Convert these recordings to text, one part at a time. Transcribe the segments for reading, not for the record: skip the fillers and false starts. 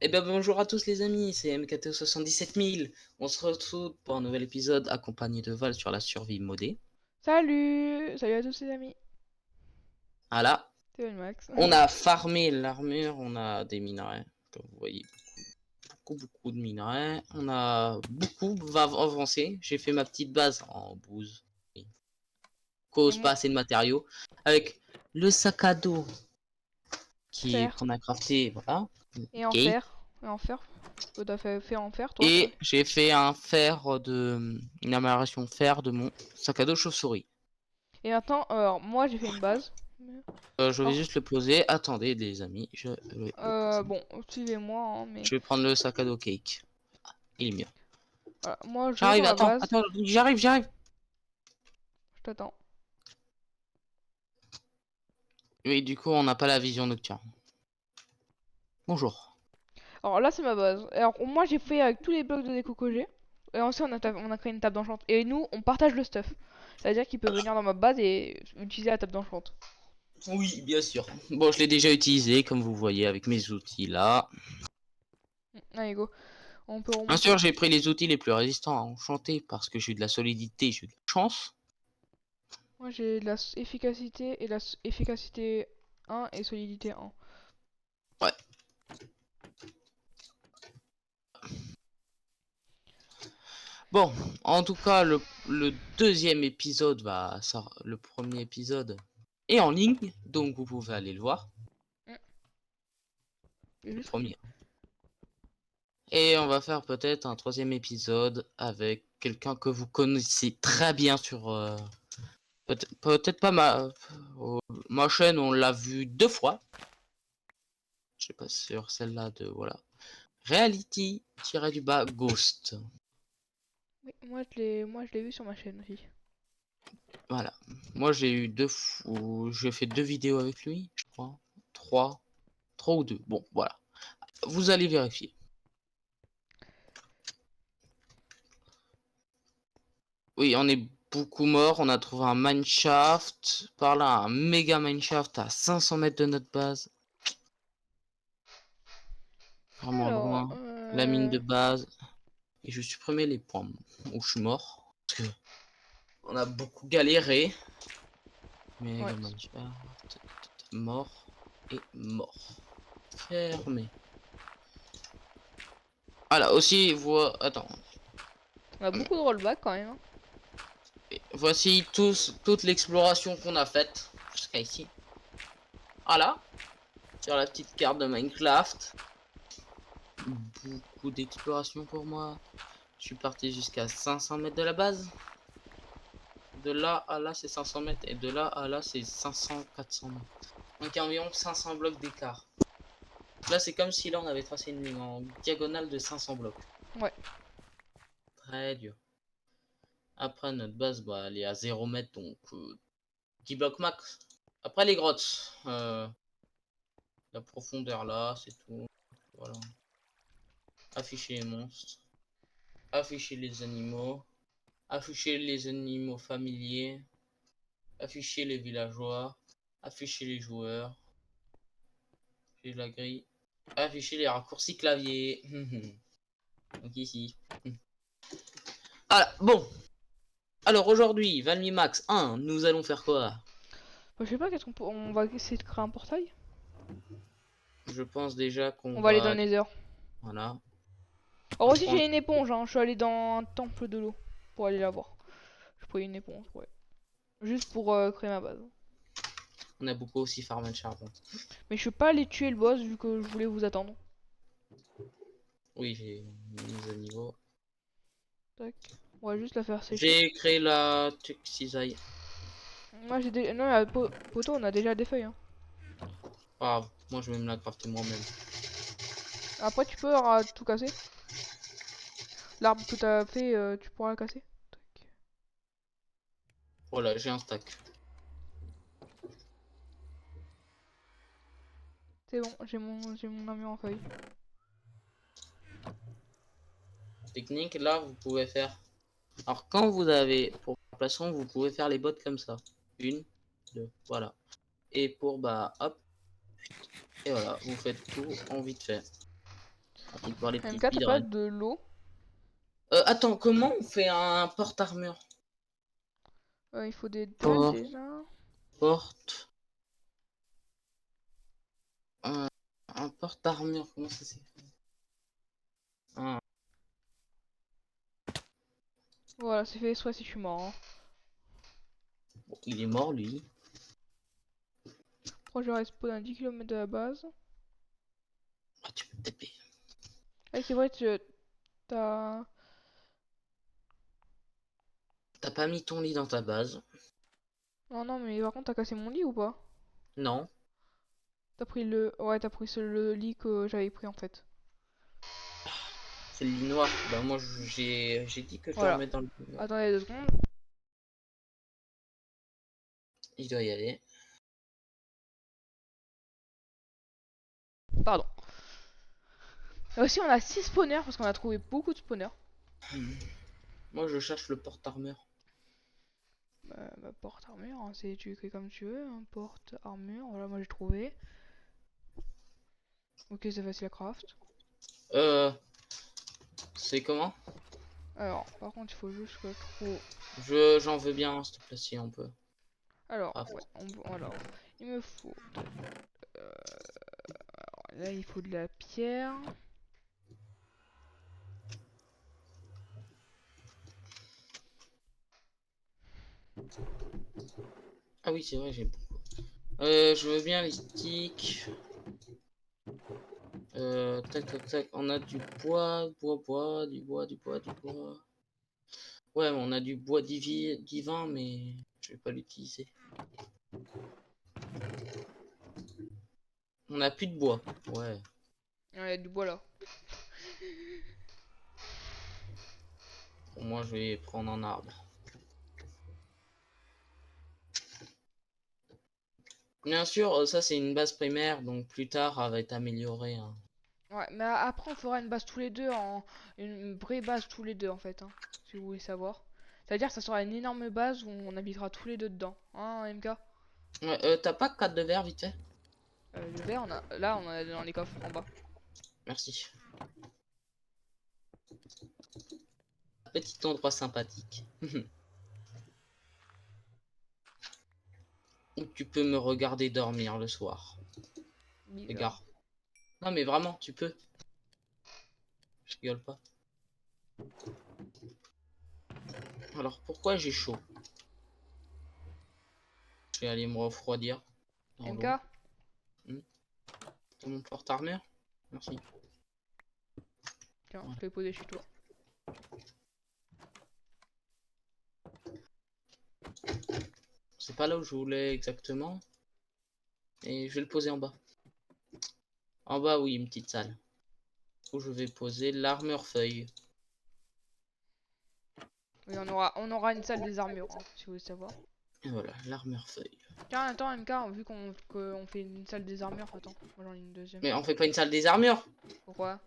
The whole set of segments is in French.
Eh bien bonjour à tous les amis, c'est MKT 77000. On se retrouve pour un nouvel épisode accompagné de Val sur la survie modée. Salut! Salut à tous les amis. Voilà, C'est Max. on a farmé l'armure, on a des minerais, comme vous voyez, beaucoup de minerais. On a beaucoup avancé, j'ai fait ma petite base en bouse. Et Cause pas moi, assez de matériaux. Avec le sac à dos fer. qu'on a crafté, voilà. Et en Ok. fer. Et en fer. Toi, t'as fait en fer, toi? Ouais. Et j'ai fait une amélioration fer de mon sac à dos chauve-souris. Et maintenant, alors, moi, j'ai fait une base. Je vais Alors, juste le poser. Attendez, les amis, je vais le poser. bon, suivez-moi, hein, mais Je vais prendre le sac à dos cake. Il est mieux. voilà. Moi, je vais J'arrive, sur la attends, base. attends, j'arrive. Je t'attends. Oui, du coup, on n'a pas la vision nocturne. Bonjour. Alors là, c'est ma base. Alors, moi, j'ai fait avec tous les blocs de déco que j'ai. Et ensuite, on a créé une table d'enchant. Et nous, on partage le stuff. C'est-à-dire qu'il peut venir dans ma base et utiliser la table d'enchant. Oui, bien sûr. Bon, je l'ai déjà utilisé, comme vous voyez, avec mes outils là. Allez, go. On peut Bien remonter. sûr, j'ai pris les outils les plus résistants à enchanter parce que j'ai eu de la solidité, j'ai eu de la chance. Moi j'ai de la efficacité et efficacité 1 et solidité 1. Ouais. Bon, en tout cas, le deuxième épisode le premier épisode est en ligne, donc vous pouvez aller le voir. Et Le juste. premier. Et on va faire peut-être un troisième épisode avec quelqu'un que vous connaissez très bien sur... peut-être pas ma chaîne, on l'a vu 2 fois. Je sais pas sur celle-là de... Voilà. Reality-du-bas Ghost. Oui, moi je l'ai vu sur ma chaîne aussi. Voilà. Moi j'ai eu j'ai fait 2 vidéos avec lui, je crois. 3. 3 ou 2. Bon, voilà. Vous allez vérifier. Oui, on est beaucoup mort. On a trouvé un mineshaft. Par là, un méga mineshaft à 500 mètres de notre base. Vraiment Alors, loin. La mine de base. Et je supprimais les points où je suis mort. Parce que on a beaucoup galéré. ouais. Méga mineshaft. Mort. Et mort. Fermé. Voilà, aussi, attends. On a beaucoup de rollback quand même, hein. Voici toute l'exploration qu'on a faite jusqu'à ici. Voilà. Sur la petite carte de Minecraft. Beaucoup d'exploration pour moi. Je suis parti jusqu'à 500 mètres de la base. De là à là, c'est 500 mètres. Et de là à là, c'est 500-400 mètres. Donc, il y a environ 500 blocs d'écart. Là, c'est comme si là, on avait tracé une ligne en diagonale de 500 blocs. Ouais. Très dur. Après, notre base, bah, elle est à 0 mètres. Donc, 10 blocs max. Après, les grottes. La profondeur là, c'est tout. Voilà. Afficher les monstres. Afficher les animaux. Afficher les animaux familiers. Afficher les villageois. Afficher les joueurs. Afficher la grille. Afficher les raccourcis clavier. Donc ici. Voilà, bon. Alors aujourd'hui, Valmy Max 1, nous allons faire quoi? Bah, je sais pas, qu'est-ce qu'on peut. On va essayer de créer un portail. Je pense déjà qu'on On va aller dans va... le Nether. Voilà. Alors aussi, Apprendre... j'ai une éponge, hein. Je suis allé dans un temple de l'eau pour aller la voir. Je pris une éponge, ouais. Juste pour créer ma base. On a beaucoup aussi farmé le charbon. Mais je suis pas allé tuer le boss vu que je voulais vous attendre. Oui, j'ai mis à niveau. Tac. On va juste la faire sécher. J'ai créé la cisaille. Moi j'ai des. Non, la poteau, on a déjà des feuilles, hein. Ah, moi je vais me la crafter moi-même. Après, tu peux tout casser. L'arbre que t'as fait, tu pourras le casser. Tac. Voilà, j'ai un stack. C'est bon, j'ai mon armure en feuilles. Technique, là vous pouvez faire. Alors quand vous avez pour la poisson, vous pouvez faire les bottes comme ça. Une, deux, voilà. Et pour bah hop, et voilà, vous faites tout en vite fait. parti pour les petites MK, t'as pas speedruns. de l'eau? Attends, comment on fait un porte-armure? Il faut des dalles Port, déjà. porte, un porte-armure, comment ça s'écrit? Un- Voilà, c'est fait soit si je suis mort. Hein. Bon, il est mort lui. Après, je reste pas à 10 km de la base. Ah, tu peux taper. Ah, c'est vrai, t'as. T'as pas mis ton lit dans ta base? Non, non, mais par contre, t'as cassé mon lit ou pas? Non. T'as pris le. Ouais, t'as pris le lit que j'avais pris en fait. C'est le lit noir. Bah moi j'ai dit que je Voilà. dormais dans le lit noir. Attendez 2 secondes. Il doit y aller. Pardon. Et aussi, on a 6 spawners parce qu'on a trouvé beaucoup de spawners. Moi je cherche le porte-armure. Bah, porte-armure, hein, tu écris comme tu veux. Hein, porte-armure, voilà, moi j'ai trouvé. Ok, c'est facile à craft. Euh, c'est comment? Alors, par contre, il faut juste que je trouve. J'en veux bien, s'il te plaît, si on peut. Alors, Ah, ouais, alors, il me faut. Là, il faut de la pierre. ah oui, c'est vrai, j'ai beaucoup. Je veux bien les sticks. Tac, tac, tac. On a du bois, du bois, du bois, du bois. Ouais, on a du bois divin, mais je vais pas l'utiliser. On a plus de bois. Ouais. Il y a du bois là. Pour moi, je vais prendre un arbre. Bien sûr, ça c'est une base primaire, donc plus tard, elle va être améliorée. Hein. Ouais, mais après, on fera une base tous les deux, une vraie base tous les deux en fait, hein, si vous voulez savoir. C'est-à-dire que ça sera une énorme base où on habitera tous les deux dedans, hein, MK? Ouais, t'as pas 4 de verre, vite fait? Le verre, là, on en a dans les coffres en bas. Merci. Petit endroit sympathique. Où tu peux me regarder dormir le soir. Bizarre. Regarde. Non mais vraiment, tu peux. Je rigole pas. Alors pourquoi j'ai chaud? Je vais aller me refroidir dans l'eau. MK? Dans mon porte-armure. Merci. Tiens, Voilà. je l'ai posé chez toi. C'est pas là où je voulais exactement. Et je vais le poser en bas. En bas, oui, une petite salle. Où je vais poser l'armure feuille. Oui, on aura une salle des armures, hein, si vous voulez savoir. Et voilà, l'armure feuille. Tiens, attends, MK, vu qu'on fait une salle des armures, attends, moi j'en ai une deuxième. Mais on fait pas une salle des armures. Pourquoi?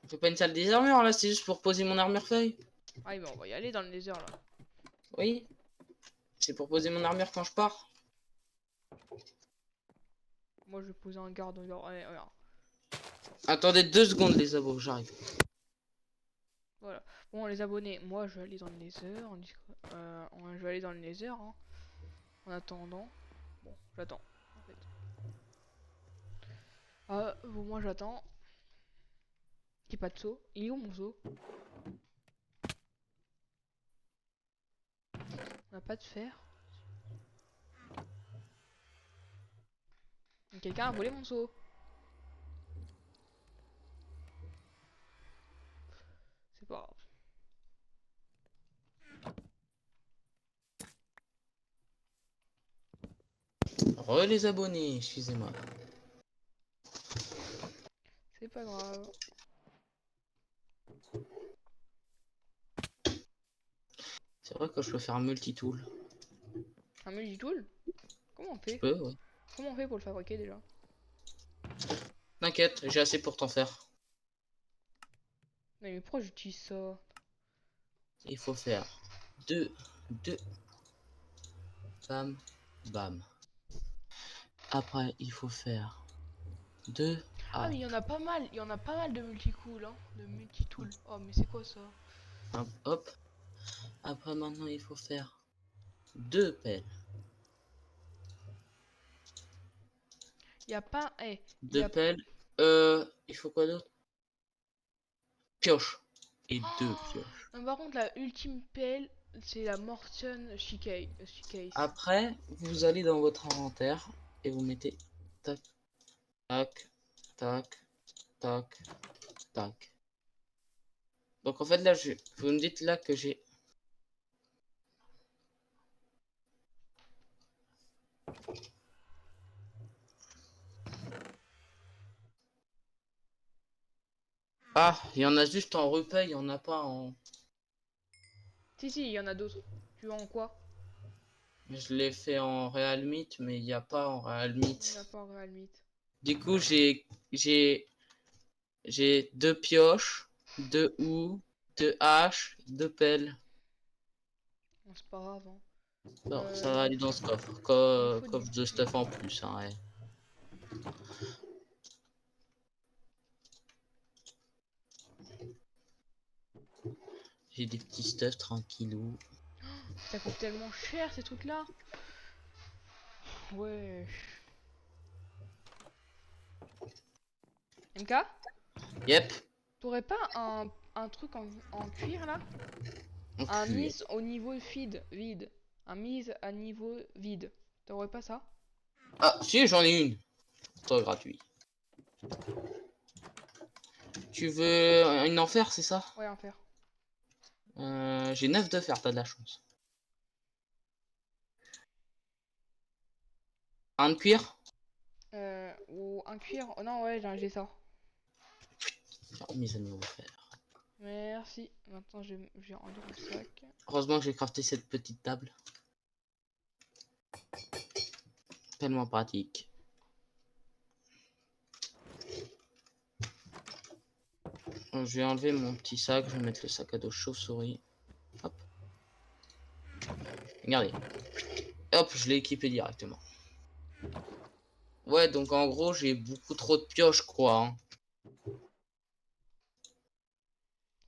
On fait pas une salle des armures là, c'est juste pour poser mon armure feuille. Ah, oui, mais on va y aller dans le désert là. Oui. C'est pour poser mon armure quand je pars. Moi je vais poser un garde, regarde, allez, regarde. Attendez 2 secondes les abos, j'arrive. Voilà. Bon, les abonnés, moi je vais aller dans le Nether. Je vais aller dans le Nether. Hein, en attendant. Bon, j'attends. En fait. Ah, bon, moi j'attends. Qu'il n'y ait pas de saut. Il est où mon saut? On n'a pas de fer. Quelqu'un a volé mon saut. C'est pas grave. Re les abonnés, excusez-moi. C'est pas grave. C'est vrai que je peux faire un multitool. Un multitool? Comment on Je fait? peux, ouais. Comment on fait pour le fabriquer déjà? T'inquiète, j'ai assez pour t'en faire. Mais pourquoi j'utilise ça? Il faut faire deux, bam, bam. Après, il faut faire deux. Ah, mais il y en a pas mal. Il y en a pas mal de multi-cool, hein. De multi-tool. Oh, mais c'est quoi ça? Hop, hop. Après, maintenant, il faut faire 2 pelles. Il y a pas. Eh, il y Deux a. pelles. Il faut quoi d'autre? Pioche. Et 2 pioches. Non, par contre, la ultime pelle, c'est la Morton Showcase. Après, vous allez dans votre inventaire et vous mettez tac, tac, tac, tac, tac. Donc en fait là, vous me dites là que j'ai... Ah, il y en a juste en repaye, il y en a pas en... Si, il y en a d'autres. Tu vois en quoi? Je l'ai fait en Real Meat, mais il n'y a pas en Real Il n'y en a Meat. pas en Real Meat. Du coup, j'ai 2 pioches, 2 houes, 2 haches, 2 pelles. Bon, c'est pas grave, hein. Bon, ça Il va me aller dans faut, ce coffre. il me faut du... Coffre de stuff en plus, hein, ouais. J'ai des petits stuffs tranquillou. Ça coûte tellement cher ces trucs-là. Ouais. MK? Yep, T'aurais pas un truc en cuir là? en Un cuir. mise au niveau vide. Un mise à niveau vide. T'aurais pas ça? Ah, si, j'en ai une. Toi, gratuit. Tu veux une enfer, c'est ça? Ouais, en fer. J'ai 9 de fer, t'as de la chance. Un de cuir? Ou un cuir. Oh non, ouais, j'ai ça. Mise à niveau fer. Merci. Maintenant, j'ai rendu mon sac. Heureusement que j'ai crafté cette petite table. Tellement pratique. Je vais enlever mon petit sac, je vais mettre le sac à dos chauve-souris. Hop. Regardez. Hop, je l'ai équipé directement. Ouais, donc en gros, j'ai beaucoup trop de pioches, quoi. Hein.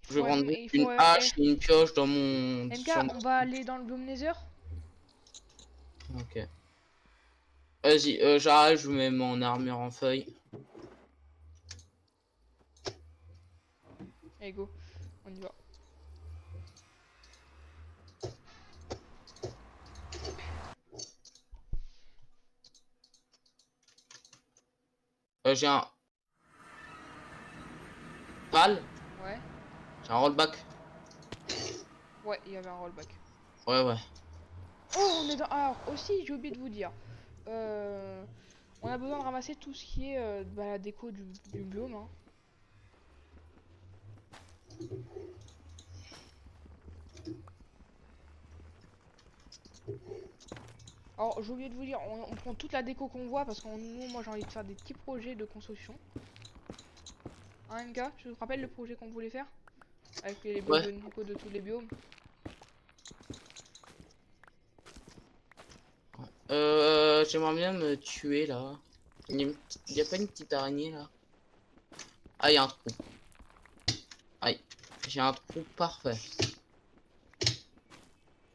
Je vais prendre Il une faut hache et une pioche dans mon... MK, sur mon... on va aller dans le Bloom Nether. Ok. Vas-y, j'arrête, je mets mon armure en feuille. Allez, go. On y va. J'ai un... Pal. Ouais. J'ai un rollback. Ouais, il y avait un rollback. Ouais, ouais. Oh, on est dans... Alors, aussi, j'ai oublié de vous dire. On a besoin de ramasser tout ce qui est bah, la déco du biome. Hein. Alors, j'ai oublié de vous dire, on prend toute la déco qu'on voit parce que moi j'ai envie de faire des petits projets de construction. Hein, MK, je te rappelle le projet qu'on voulait faire? Avec les blocs Ouais. de déco de tous les biomes. J'aimerais bien me tuer là. Il y a pas une petite araignée là? Ah, il y a un trou. Aïe, j'ai un trou parfait.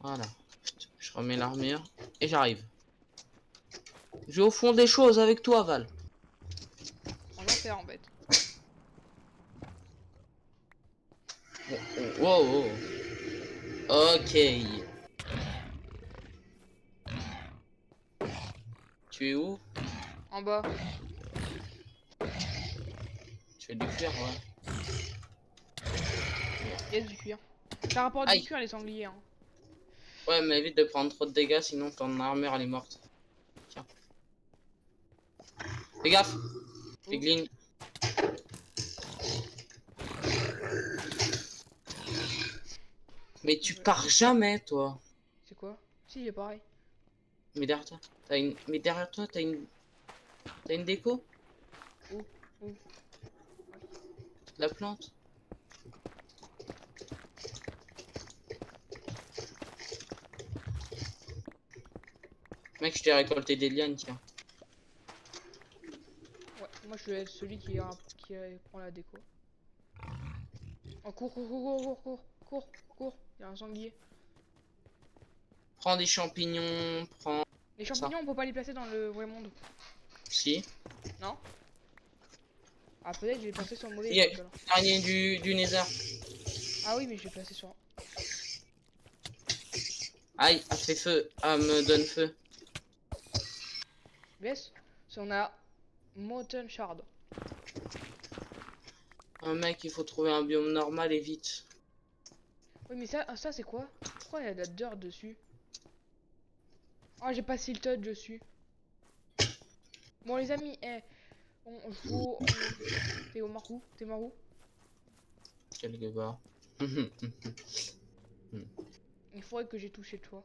Voilà. Je remets l'armure et j'arrive. Je vais au fond des choses avec toi, Val. En enfer en fait. Wow, wow. Ok. Tu es où? En bas. Tu fais du cuir, ouais. Yes, du cuir. Ça rapporte du Aïe. cuir les sangliers. Hein. Ouais, mais évite de prendre trop de dégâts, sinon ton armure elle est morte. Tiens. Fais gaffe. Piglin. Mais tu pars jamais, toi. C'est quoi? Si, il est pareil. Mais derrière toi, Mais derrière toi, t'as une déco? Où? Où? La plante? Mec, je t'ai récolté des lianes, tiens. Ouais, moi je vais être celui qui prend la déco. Oh, cours, cours, cours, cours, cours, cours, cours. Il y a un sanglier. Prends des champignons, prends Les ça. champignons, on peut pas les placer dans le vrai monde. Si. Non? Ah, peut-être je l'ai placé sur le mauvais Il y a bloc alors. l'araignée du Nether. Ah oui, mais je l'ai placé sur. Aïe, elle fait feu. Ah, me donne feu. Bless. Si on a Mountain Shard. Un mec, il faut trouver un biome normal et vite. Oui, mais ça c'est quoi? Pourquoi il y a de la dirt dessus? Oh, j'ai pas Silted dessus. Bon, les amis, je vous. T'es au Marou? T'es Marou? Quelque part. Il faudrait que j'ai touché de toi.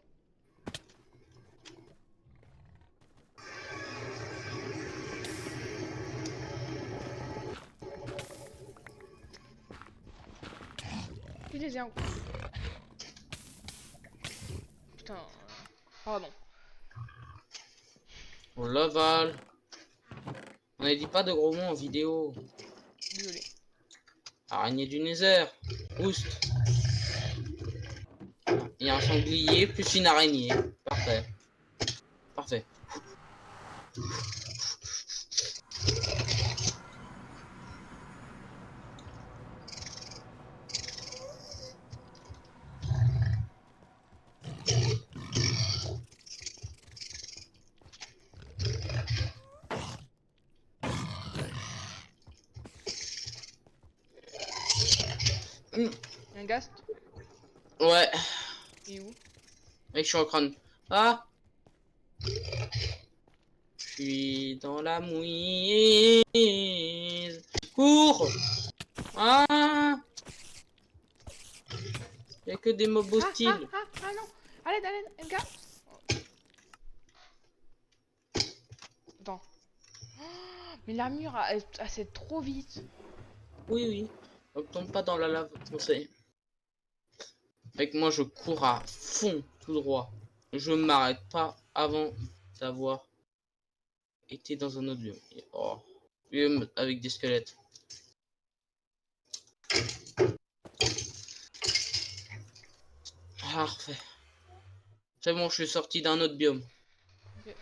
Je les ai un coup. Putain. Pardon. On l'avale. On n'a dit pas de gros mots en vidéo. Désolé. Araignée du Nether. Boost. Il y a un sanglier plus une araignée. Parfait. Parfait. Un Gast? Ouais. Il est où? Mec, je suis en crâne. Ah! Je suis dans la mouise. Cours! Ah! Il y a que des mobs hostiles. Ah non! Allez, allez, MK! Attends. Mais l'armure, c'est trop vite. Oui, oui. Donc tombe pas dans la lave, conseil. Avec moi, je cours à fond, tout droit. Je m'arrête pas avant d'avoir été dans un autre lieu. Oh. Biome avec des squelettes. Parfait. C'est bon, je suis sorti d'un autre biome. Ok.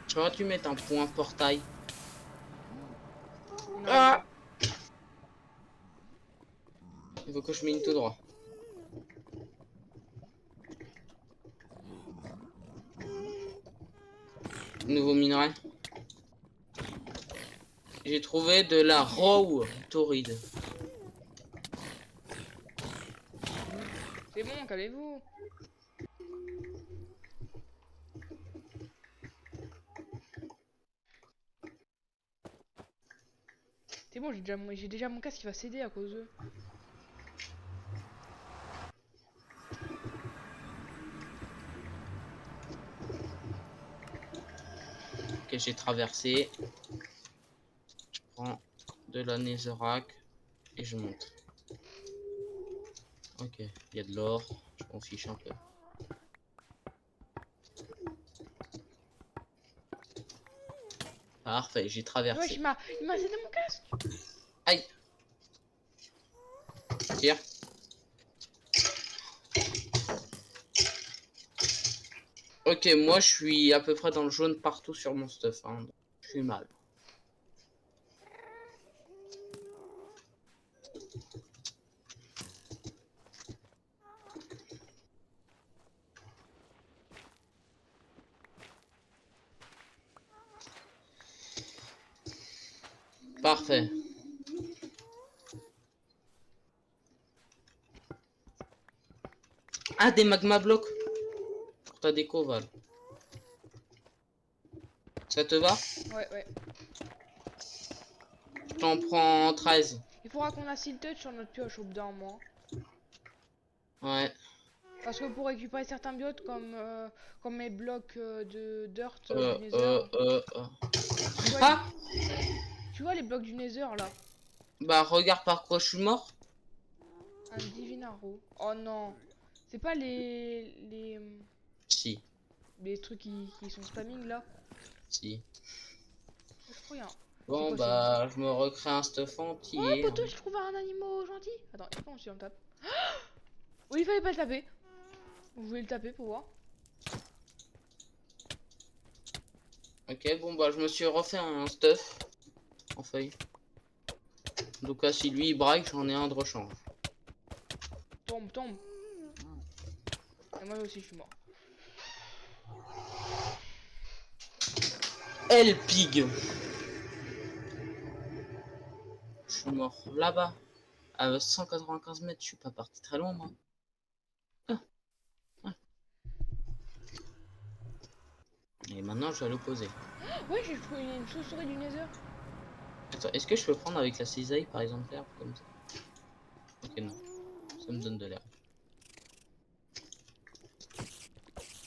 Tu vas tu mettre un point portail. Il n'arrive Ah! pas. Il faut que je mine tout droit. Nouveau minerai. J'ai trouvé de la raw tauride. C'est bon, calmez-vous. C'est bon, j'ai déjà mon casque qui va céder à cause d'eux. Que j'ai traversé. Je prends de la netherrack et je monte. Ok, il y a de l'or. Je m'en fiche un peu. Parfait, j'ai Wesh, traversé. il m'a cédé mon casque. Aïe. Tire. Ok, moi je suis à peu près dans le jaune partout sur mon stuff. Hein, donc je suis mal. Parfait. Ah, des magma blocs pour ta déco, Val. Ça te va? Ouais, ouais. Je t'en prends 13. Il faudra qu'on a Silted sur notre pioche au bout d'un moment. Ouais. Parce que pour récupérer certains biotes comme les blocs de dirt Euh, du Nether. euh, euh, euh. Tu vois, Ah! tu vois les blocs du Nether là? Bah, regarde par quoi je suis mort. Un Divine Arrow. Oh non. C'est pas les Si. les trucs qui sont spamming là. Si. Je crois qu'il y a un... C'est Bon, quoi, c'est bah, je me recrée un stuff Oh, entier. poteau, j'ai trouvé un animal gentil. Attends, est-ce qu'on le tape? Oui, il fallait pas le taper. Vous voulez le taper pour voir? Ok, bon, bah, je me suis refait un stuff en feuille. Donc, si lui il braille, j'en ai un de rechange. Tombe, tombe. Et moi aussi, je suis mort. El Pig. Je suis mort là-bas. À 195 mètres, je suis pas parti très loin, moi. Ah, ah. Et maintenant, je vais l'opposer. Ouais, j'ai trouvé une chauve-souris du Nether. Attends, est-ce que je peux prendre avec la cisaille, par exemple, l'herbe comme ça? Ok, non. Ça me donne de l'herbe.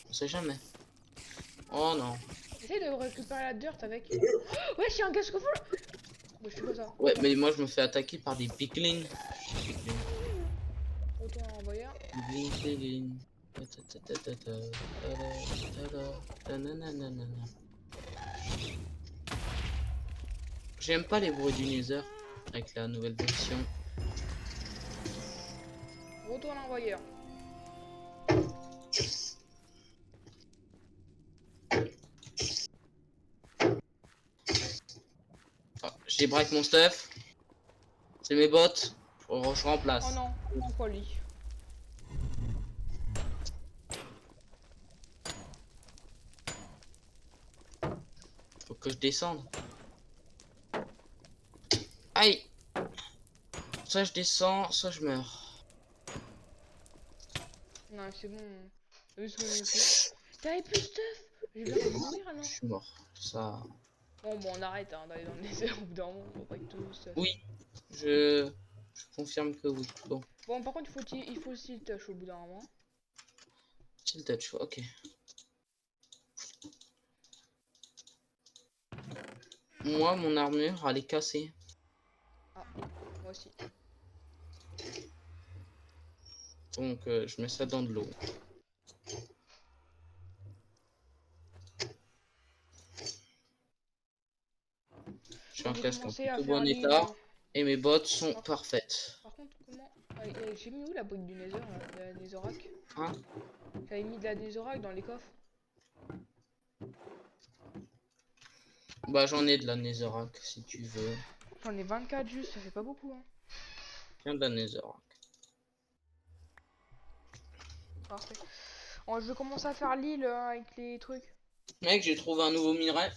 On sait jamais. Oh non. Essaye de récupérer la dirt avec. Ouais, j'ai un casque full. Bah, je fais quoi ça? Ouais, mais moi, je me fais attaquer par des piglins. Piglins. Retourne en envoyeur. Piglins, piglins. Ta-ta-ta-ta-ta. J'aime pas les bruits du Nether avec la nouvelle version. Retourne en envoyeur. Ah, j'ai break mon stuff. C'est mes bottes. Je Oh remplace. non, pourquoi lui? Faut que je descende. Aïe! Soit je descends, soit je meurs. Non, c'est bon. T'as vu ce que je me fais? T'avais plus de stuff? J'ai bien failli mourir Je non? suis mort. Ça. Bon, on arrête hein, d'aller dans le désert au bout d'un moment, on va pas être tout stuff. Oui, je confirme que oui. Bon, Bon, par contre, il faut aussi le touch au bout d'un moment. chill touch, ok. Moi, mon armure, elle est cassée. Ah, moi aussi. Donc, je mets ça dans de l'eau. J'ai Moi, un j'ai casque en commencé à plutôt faire bon l'île. état. Et mes bottes sont Par, parfaites. par contre, comment... Ah, j'ai mis où la brique du Nether, là, de la Netherrack? Hein? J'avais mis de la Netherrack dans les coffres. Bah, j'en ai de la netherrack si tu veux. J'en ai 24 juste, ça fait pas beaucoup, hein. Tiens, de la netherrack. Parfait. Oh, je vais commencer à faire l'île avec les trucs. Mec, j'ai trouvé un nouveau minerai.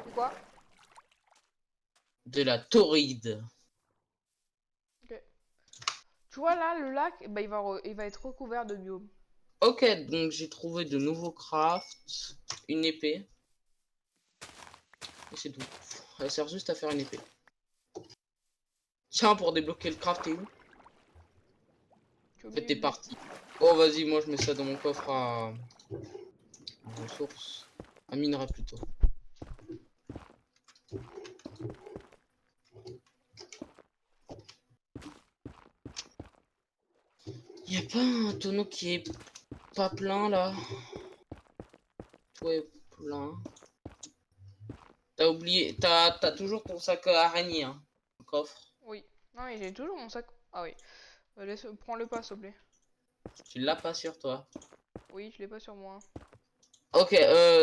C'est quoi? De la tauride. Ok. Tu vois là, le lac, bah, il va être recouvert de biomes. Ok, donc j'ai trouvé de nouveaux crafts. Une épée. Et c'est tout. Elle sert juste à faire une épée. Tiens, pour débloquer le craft, t'es où? Tu En fait, oublies, t'es oublié. parti. Oh, vas-y, moi je mets ça dans mon coffre à ressources. À minerai plutôt. Y a pas un tonneau qui est pas plein là? Tout est plein. T'as oublié. T'as toujours ton sac à araignée, hein? Le coffre. Oui. Non, mais j'ai toujours mon sac. Ah oui. Prends-le pas, s'il te plaît. Tu l'as pas sur toi. Oui, je l'ai pas sur moi. Ok,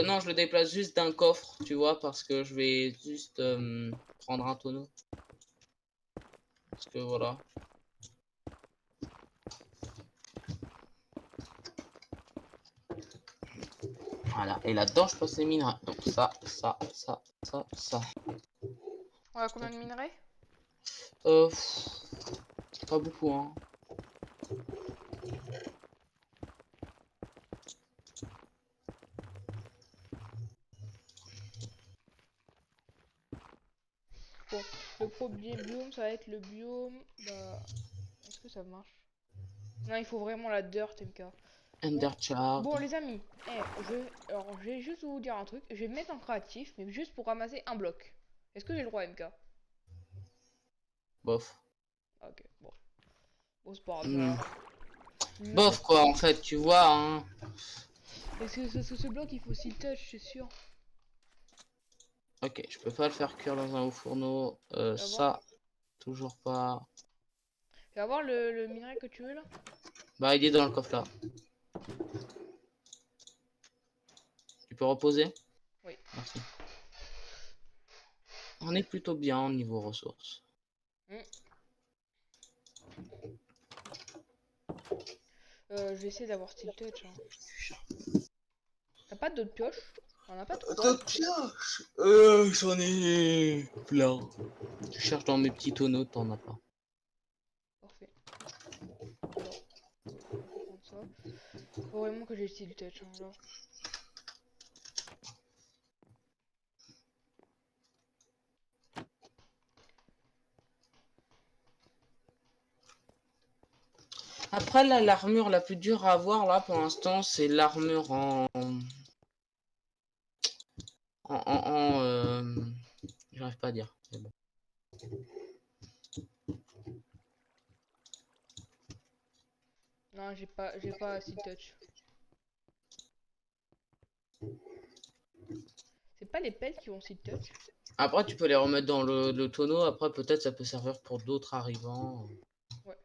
non, je le déplace juste d'un coffre, tu vois, parce que je vais juste prendre un tonneau. Parce que voilà. Voilà, et là-dedans, je passe les minerais. Donc ça. On a combien de minerais? Pas beaucoup, hein. Bon, le premier biome, ça va être le biome. Bah, est-ce que ça marche? Non, il faut vraiment la dirt, MK. Bon, Ender Shard. bon les amis, alors je vais juste vous dire un truc. Je vais me mettre en créatif, mais juste pour ramasser un bloc. Est-ce que j'ai le droit, MK? Bof. Ah, ok, bon. Bon, c'est pas grave, Hmm. je me Bof, mettrai... quoi, en fait, tu vois, hein. Et sous ce bloc, il faut aussi le touch, c'est sûr. Ok, je peux pas le faire cuire dans un haut fourneau. Tu vas voir. Ça, toujours pas. Tu vas voir le minerai que tu veux là? Bah, il est dans le coffre là. Tu peux reposer? Oui. Merci. On est plutôt bien au niveau ressources. Hmm. Je vais essayer d'avoir steel touch. Hein. T'as pas d'autres pioches? On a pas de quoi? J'en ai plein. Je cherche dans mes petits tonneaux, t'en as pas. Parfait. Alors, on peut prendre ça. Faut vraiment que j'ai steel touch. Hein, là. Après, là, l'armure la plus dure à avoir, là, pour l'instant, c'est l'armure en j'arrive pas à dire. Mais bon. Non, j'ai pas steel touch. C'est pas les pelles qui ont steel touch? Après, tu peux les remettre dans le tonneau. Après, peut-être ça peut servir pour d'autres arrivants. Ouais.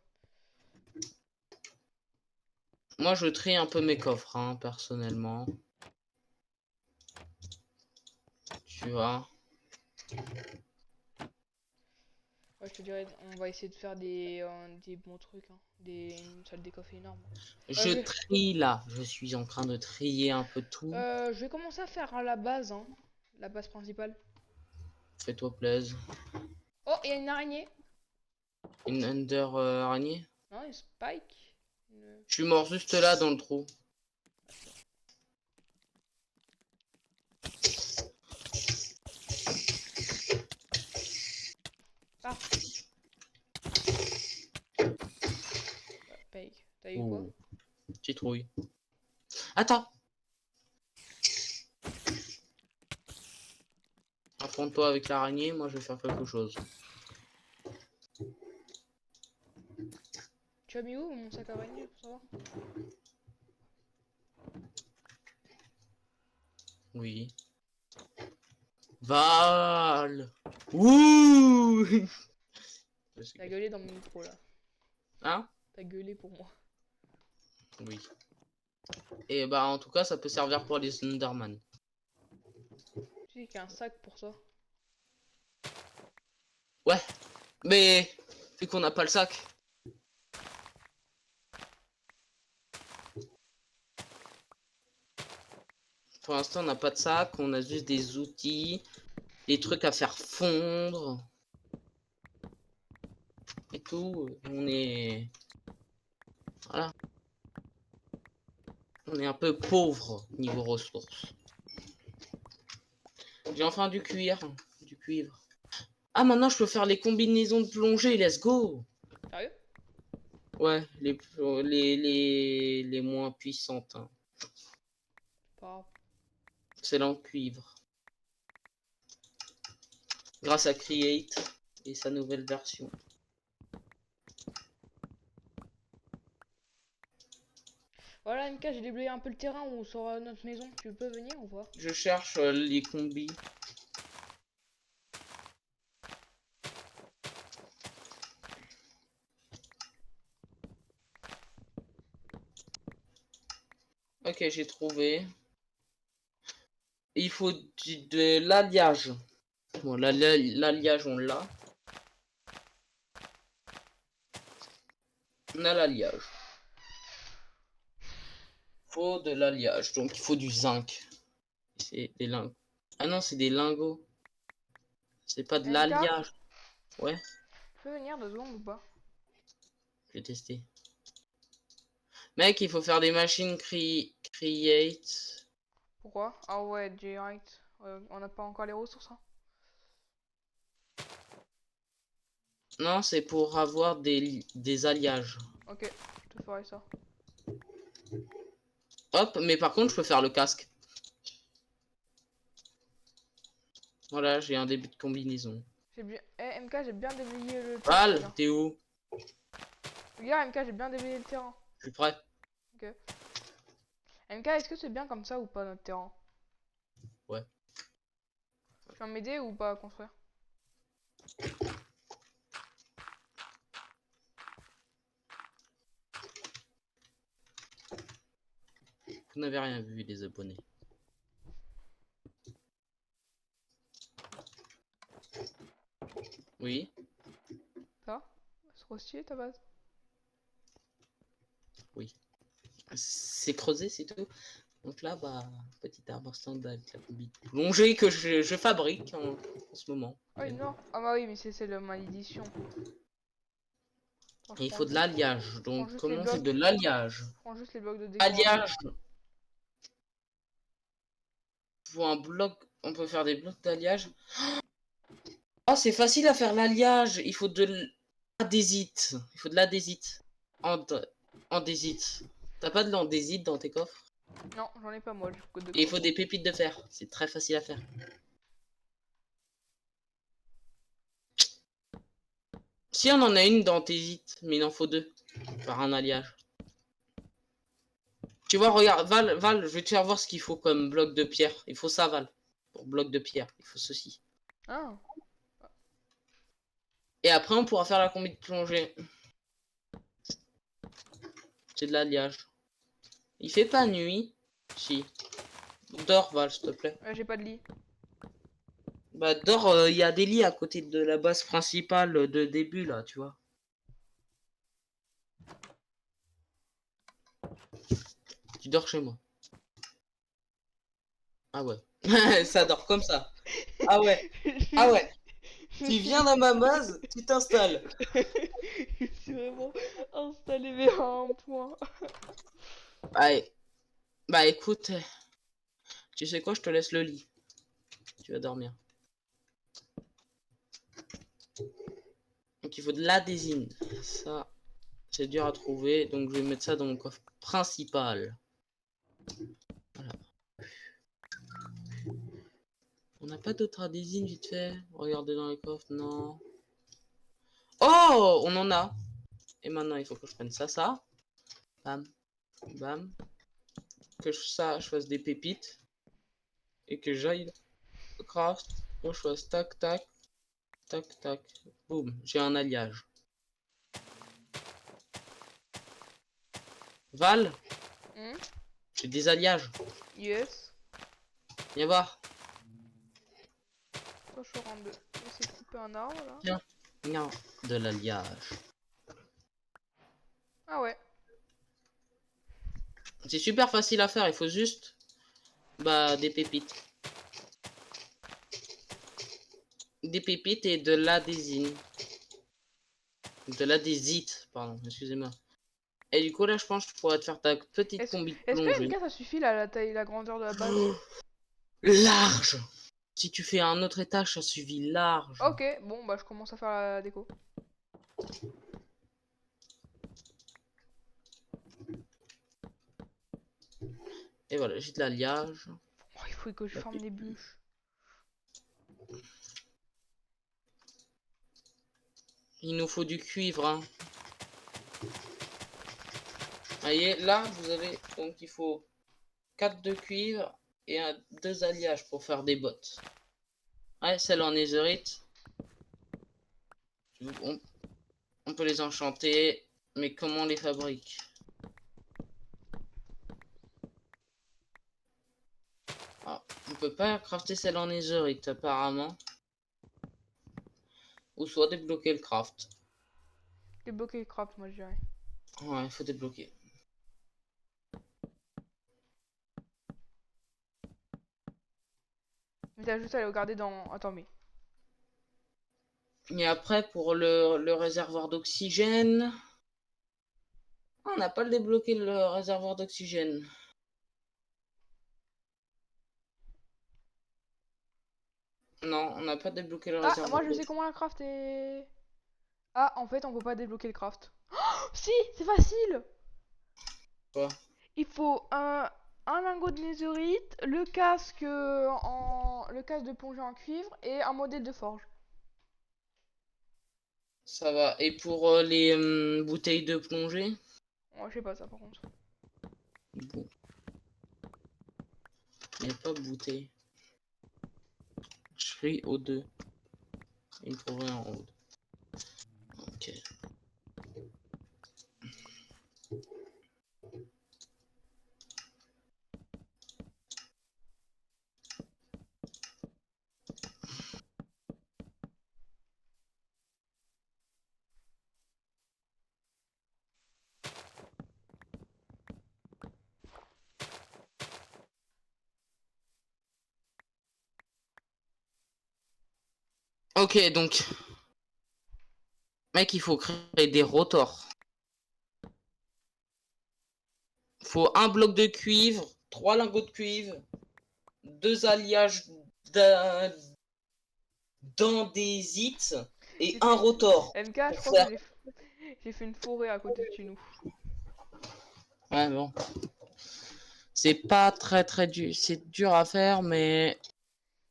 Moi, je trie un peu mes coffres, hein, personnellement. Tu vois. Ouais, je te dirais, on va essayer de faire des bons trucs. Hein. Une salle des coffres énorme. Je Je vais, trie là. Je suis en train de trier un peu tout. je vais commencer à faire la base. Hein. La base principale. Fais-toi plaisir. Oh, il y a une araignée. Une Under araignée. Non, une spike. Une... Je suis mort juste là dans le trou. D'accord. Ah, Pike. T'as eu quoi? Ouh, citrouille. Attends. Affronte-toi avec l'araignée. Moi, je vais faire quelque chose. Tu as mis où mon sac à araignée pour savoir? Oui. Val. Ouh. T'as gueulé dans mon micro là. Hein? T'as gueulé pour moi. Oui. Et bah, en tout cas, ça peut servir pour les Enderman. Tu sais qu'il y a un sac pour ça. Ouais. Mais, vu qu'on n'a pas le sac. Pour l'instant, on n'a pas de sac. On a juste des outils. Des trucs à faire fondre. Et tout. On est... Voilà. On est un peu pauvre niveau ressources. J'ai enfin du cuir. Du cuivre. Ah, maintenant, je peux faire les combinaisons de plongée. Let's go. Sérieux? Ouais, les moins puissantes. Hein. Pas grave. C'est en cuivre. Grâce à Create et sa nouvelle version. Voilà MK, j'ai déblayé un peu le terrain où sera notre maison. Tu peux venir ou pas? Je cherche les combis. Ok, j'ai trouvé. Il faut de l'alliage. Bon, l'alliage, on l'a. On a l'alliage. Faut de l'alliage. Donc, il faut du zinc. C'est des lingots. Ah non, c'est des lingots. C'est pas de MK, l'alliage. Ouais, tu peux venir 2 secondes ou pas? j'ai testé. Mec, il faut faire des machines create. Pourquoi? Ah ouais, direct. On n'a pas encore les ressources. Hein. Non, c'est pour avoir des alliages. Ok, je te ferai ça. Hop, mais par contre, je peux faire le casque. Voilà, j'ai un début de combinaison. J'ai bien... Eh MK, j'ai bien déblayé le terrain. Val, Regarde, t'es où? regarde MK, j'ai bien déblayé le terrain. Je suis prêt. Ok. MK, est-ce que c'est bien comme ça ou pas notre terrain? Ouais. Tu vas m'aider ou pas à construire? Vous n'avez rien vu, les abonnés. Oui, Ça? C'est trop stylé ta base. oui. C'est creusé, c'est tout. Donc là, bah, petit arbre standard avec la combi plongée que je fabrique en ce moment. Oh, une noire. Ah bah oui, mais c'est la malédiction. Attends, Et il faut de l'alliage. je prends Donc, juste les comment on fait blocs. de l'alliage? Je prends juste les blocs de décoration. Alliage. Pour un bloc, on peut faire des blocs d'alliage. Oh, c'est facile à faire l'alliage. Il faut de l'andésite. Il faut de l'andésite. Andésite. T'as pas de l'andésite dans tes coffres? Non, j'en ai pas moi, du code de Et il faut coffre. des pépites de fer. C'est très facile à faire. Si on en a une d'andésite, mais il en faut deux. Par un alliage. Tu vois, regarde, Val, je vais te faire voir ce qu'il faut comme bloc de pierre. Il faut ça, Val. Pour bloc de pierre, il faut ceci. Ah, Et après, on pourra faire la combi de plongée. C'est de l'alliage. Il fait pas nuit? Si. Dors, Val, s'il te plaît. ouais, j'ai pas de lit. Bah, dors, il y a des lits à côté de la base principale de début, là, tu vois. Tu dors chez moi. Ah ouais. Ça dort comme ça. Ah ouais. Ah ouais. Tu viens dans ma base, tu t'installes. Je suis vraiment installé vers un point. Allez. Bah écoute, tu sais quoi, je te laisse le lit. Tu vas dormir. Donc il faut de l'adhésine. Ça, c'est dur à trouver. Donc je vais mettre ça dans mon coffre principal. Voilà. On n'a pas d'autres adhésines vite fait. Regardez dans les coffres, non. Oh, on en a. Et maintenant, il faut que je prenne ça. Bam, bam. Que je fasse des pépites. Et que j'aille au craft. Que je fasse tac, tac, tac, tac. Boum, j'ai un alliage. Val, Hmm? j'ai des alliages. Yes. Viens voir. Attends, je rentre de. Je vais essayer de couper un arbre là. Viens. Non, de l'alliage. Ah ouais. C'est super facile à faire, il faut juste bah, des pépites. Des pépites et de l'adhésine. De l'adhésite, pardon, excusez-moi. Et du coup, là, je pense que je pourrais te faire ta petite Est-ce combi de est-ce que plongée. MK ça suffit là, la taille, la grandeur de la base? Large! Si tu fais un autre étage, ça suffit large. Ok, bon bah je commence à faire la déco. Et voilà, j'ai de l'alliage. Oh, il faut que je forme des bûches. Il nous faut du cuivre, hein. Voyez, là, vous avez... Donc, il faut 4 de cuivre et 2 alliages pour faire des bottes. Ouais, celle en netherite. On peut les enchanter, mais comment on les fabrique? Ah, on peut pas crafter celle en netherite apparemment. Ou soit débloquer le craft. Débloquer les craft, moi je dirais. Ouais, il faut débloquer. Mais t'as juste à aller regarder dans. Attends, mais. Et après, pour le réservoir d'oxygène... Ah, on n'a pas le débloqué le réservoir d'oxygène. Non, on n'a pas débloqué le Ah, réservoir moi je sais d'oxygène. comment la craft est. Ah, en fait, on peut pas débloquer le craft. Si, c'est facile! Quoi? Il faut un lingot de netherite, le casque le casque de plongée en cuivre et un modèle de forge. Ça va. Et pour les bouteilles de plongée? Oh, je sais pas ça par contre. Bon. Il n'est pas booté. Je suis au 2. Il me faut rien en haut. Ok. Ok, donc, mec, il faut créer des rotors. Faut un bloc de cuivre, 3 lingots de cuivre, 2 alliages d'andésite et J'ai un fait... rotor. MK, je Pour crois que faire... j'ai fait une forêt à côté de chez nous. Ouais, bon. C'est pas très dur. C'est dur à faire, mais...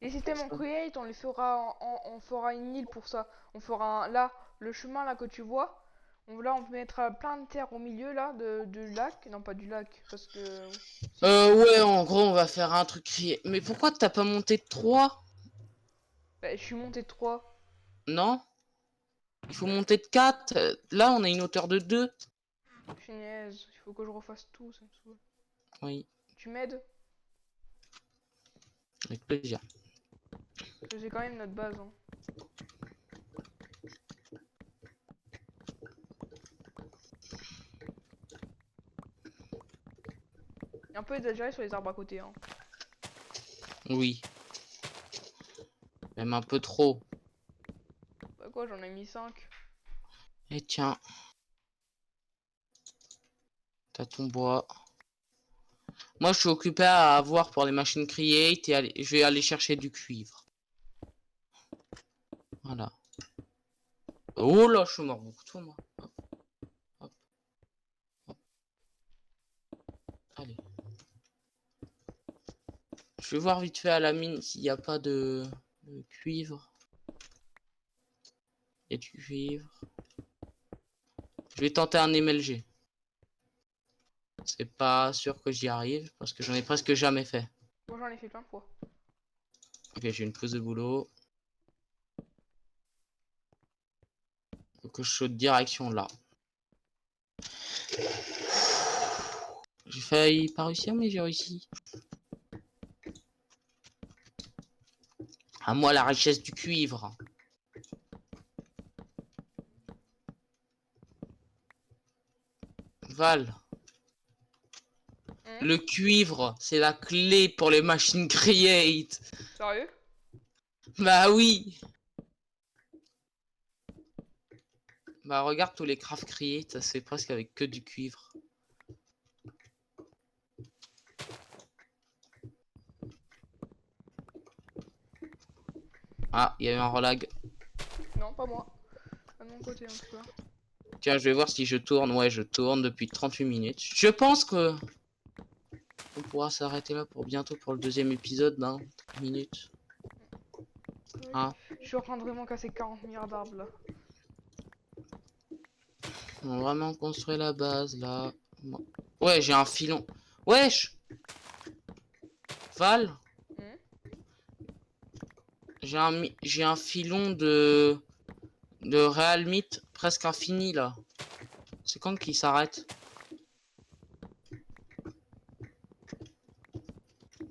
Les systèmes en create, on les fera on fera une île pour ça. On fera là, le chemin là que tu vois. Là, on mettra plein de terre au milieu là de lac. Non, pas du lac, parce que... Si. Ouais, en gros, on va faire un truc crié. Mais pourquoi t'as pas monté de 3? Bah, je suis monté de 3. Non? Il faut monter de 4. Là, on a une hauteur de 2. Punaise, il faut que je refasse tout, ça me saoule. Oui, Tu m'aides? avec plaisir. Parce que j'ai quand même notre base. Hein. Et un peu exagéré sur les arbres à côté. Hein. Oui. Même un peu trop. Bah quoi, j'en ai mis 5. Et tiens. T'as ton bois. Moi, je suis occupé à avoir pour les machines create et je vais aller chercher du cuivre. Voilà. Oh là, je suis mort beaucoup de fois, moi. Hop, hop, hop. Allez. Je vais voir vite fait à la mine s'il n'y a pas de cuivre. Il y a du cuivre. Je vais tenter un MLG. C'est pas sûr que j'y arrive parce que j'en ai presque jamais fait. Moi, j'en ai fait plein de fois. Ok, j'ai une pause de boulot. Faut que je saute direction là. J'ai failli pas réussir, mais j'ai réussi. À moi la richesse du cuivre. Val. Le cuivre, c'est la clé pour les machines create. Sérieux? Bah oui. Bah regarde tous les craft create, ça se fait presque avec que du cuivre. Ah, il y a eu un relag. Non, pas moi. Pas de mon côté en tout cas. Tiens, je vais voir si je tourne. Ouais, je tourne depuis 38 minutes. Je pense que on pourra s'arrêter là pour bientôt pour le deuxième épisode, hein. 30 minutes. Oui. Ah, Je suis en train de vraiment casser 40 milliards d'arbres là. on va vraiment construire la base là. Ouais, j'ai un filon. Wesh, Val, j'ai un filon de Real Meat presque infini là. C'est quand qu'il s'arrête?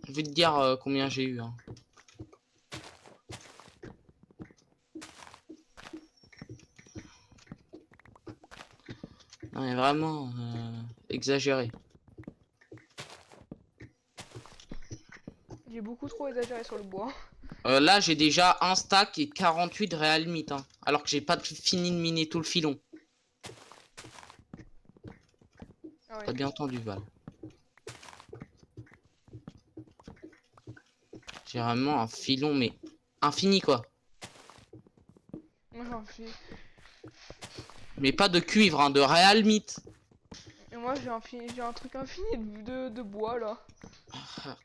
Je vais te dire combien j'ai eu. Hein. Non, mais vraiment exagéré. J'ai beaucoup trop exagéré sur le bois. Là, j'ai déjà un stack et 48 de Real Meat. Hein, alors que j'ai pas fini de miner tout le filon. Ah ouais. T'as bien entendu, Val. J'ai vraiment un filon, mais infini quoi. Moi j'en fais. Mais pas de cuivre, hein, de Real Meat. Et moi j'ai un truc infini de bois là.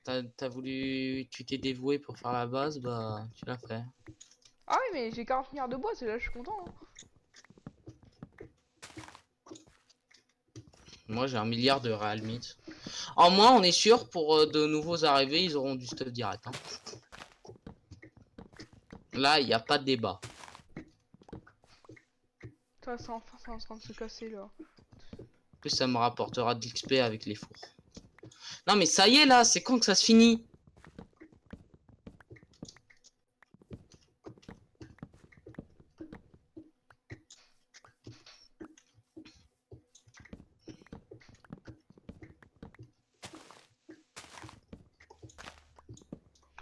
T'as voulu... Tu t'es dévoué pour faire la base, bah tu l'as fait. Ah oui mais j'ai 40 milliards de bois, c'est là je suis content. Hein. Moi j'ai 1 milliard de Real Meat. En moins, on est sûr, pour de nouveaux arrivés, ils auront du stuff direct. Hein. Là, il n'y a pas de débat. Ça, c'est enfin, c'est en train de se casser là. En plus, ça me rapportera de l'XP avec les fours. Non, mais ça y est, là, c'est quand que ça se finit?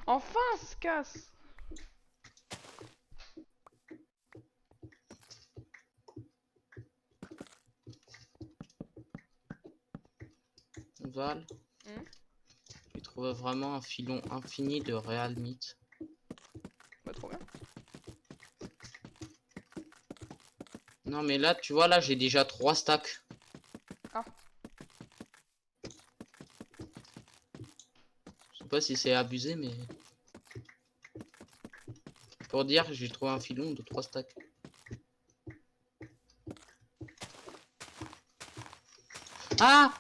Enfin, ça se casse. Val, j'ai trouvé vraiment un filon infini de Real Meat. Bah, trop bien. Non, mais là, tu vois, là, j'ai déjà 3 stacks. Ah. Je sais pas si c'est abusé, mais... Pour dire, j'ai trouvé un filon de 3 stacks. Ah!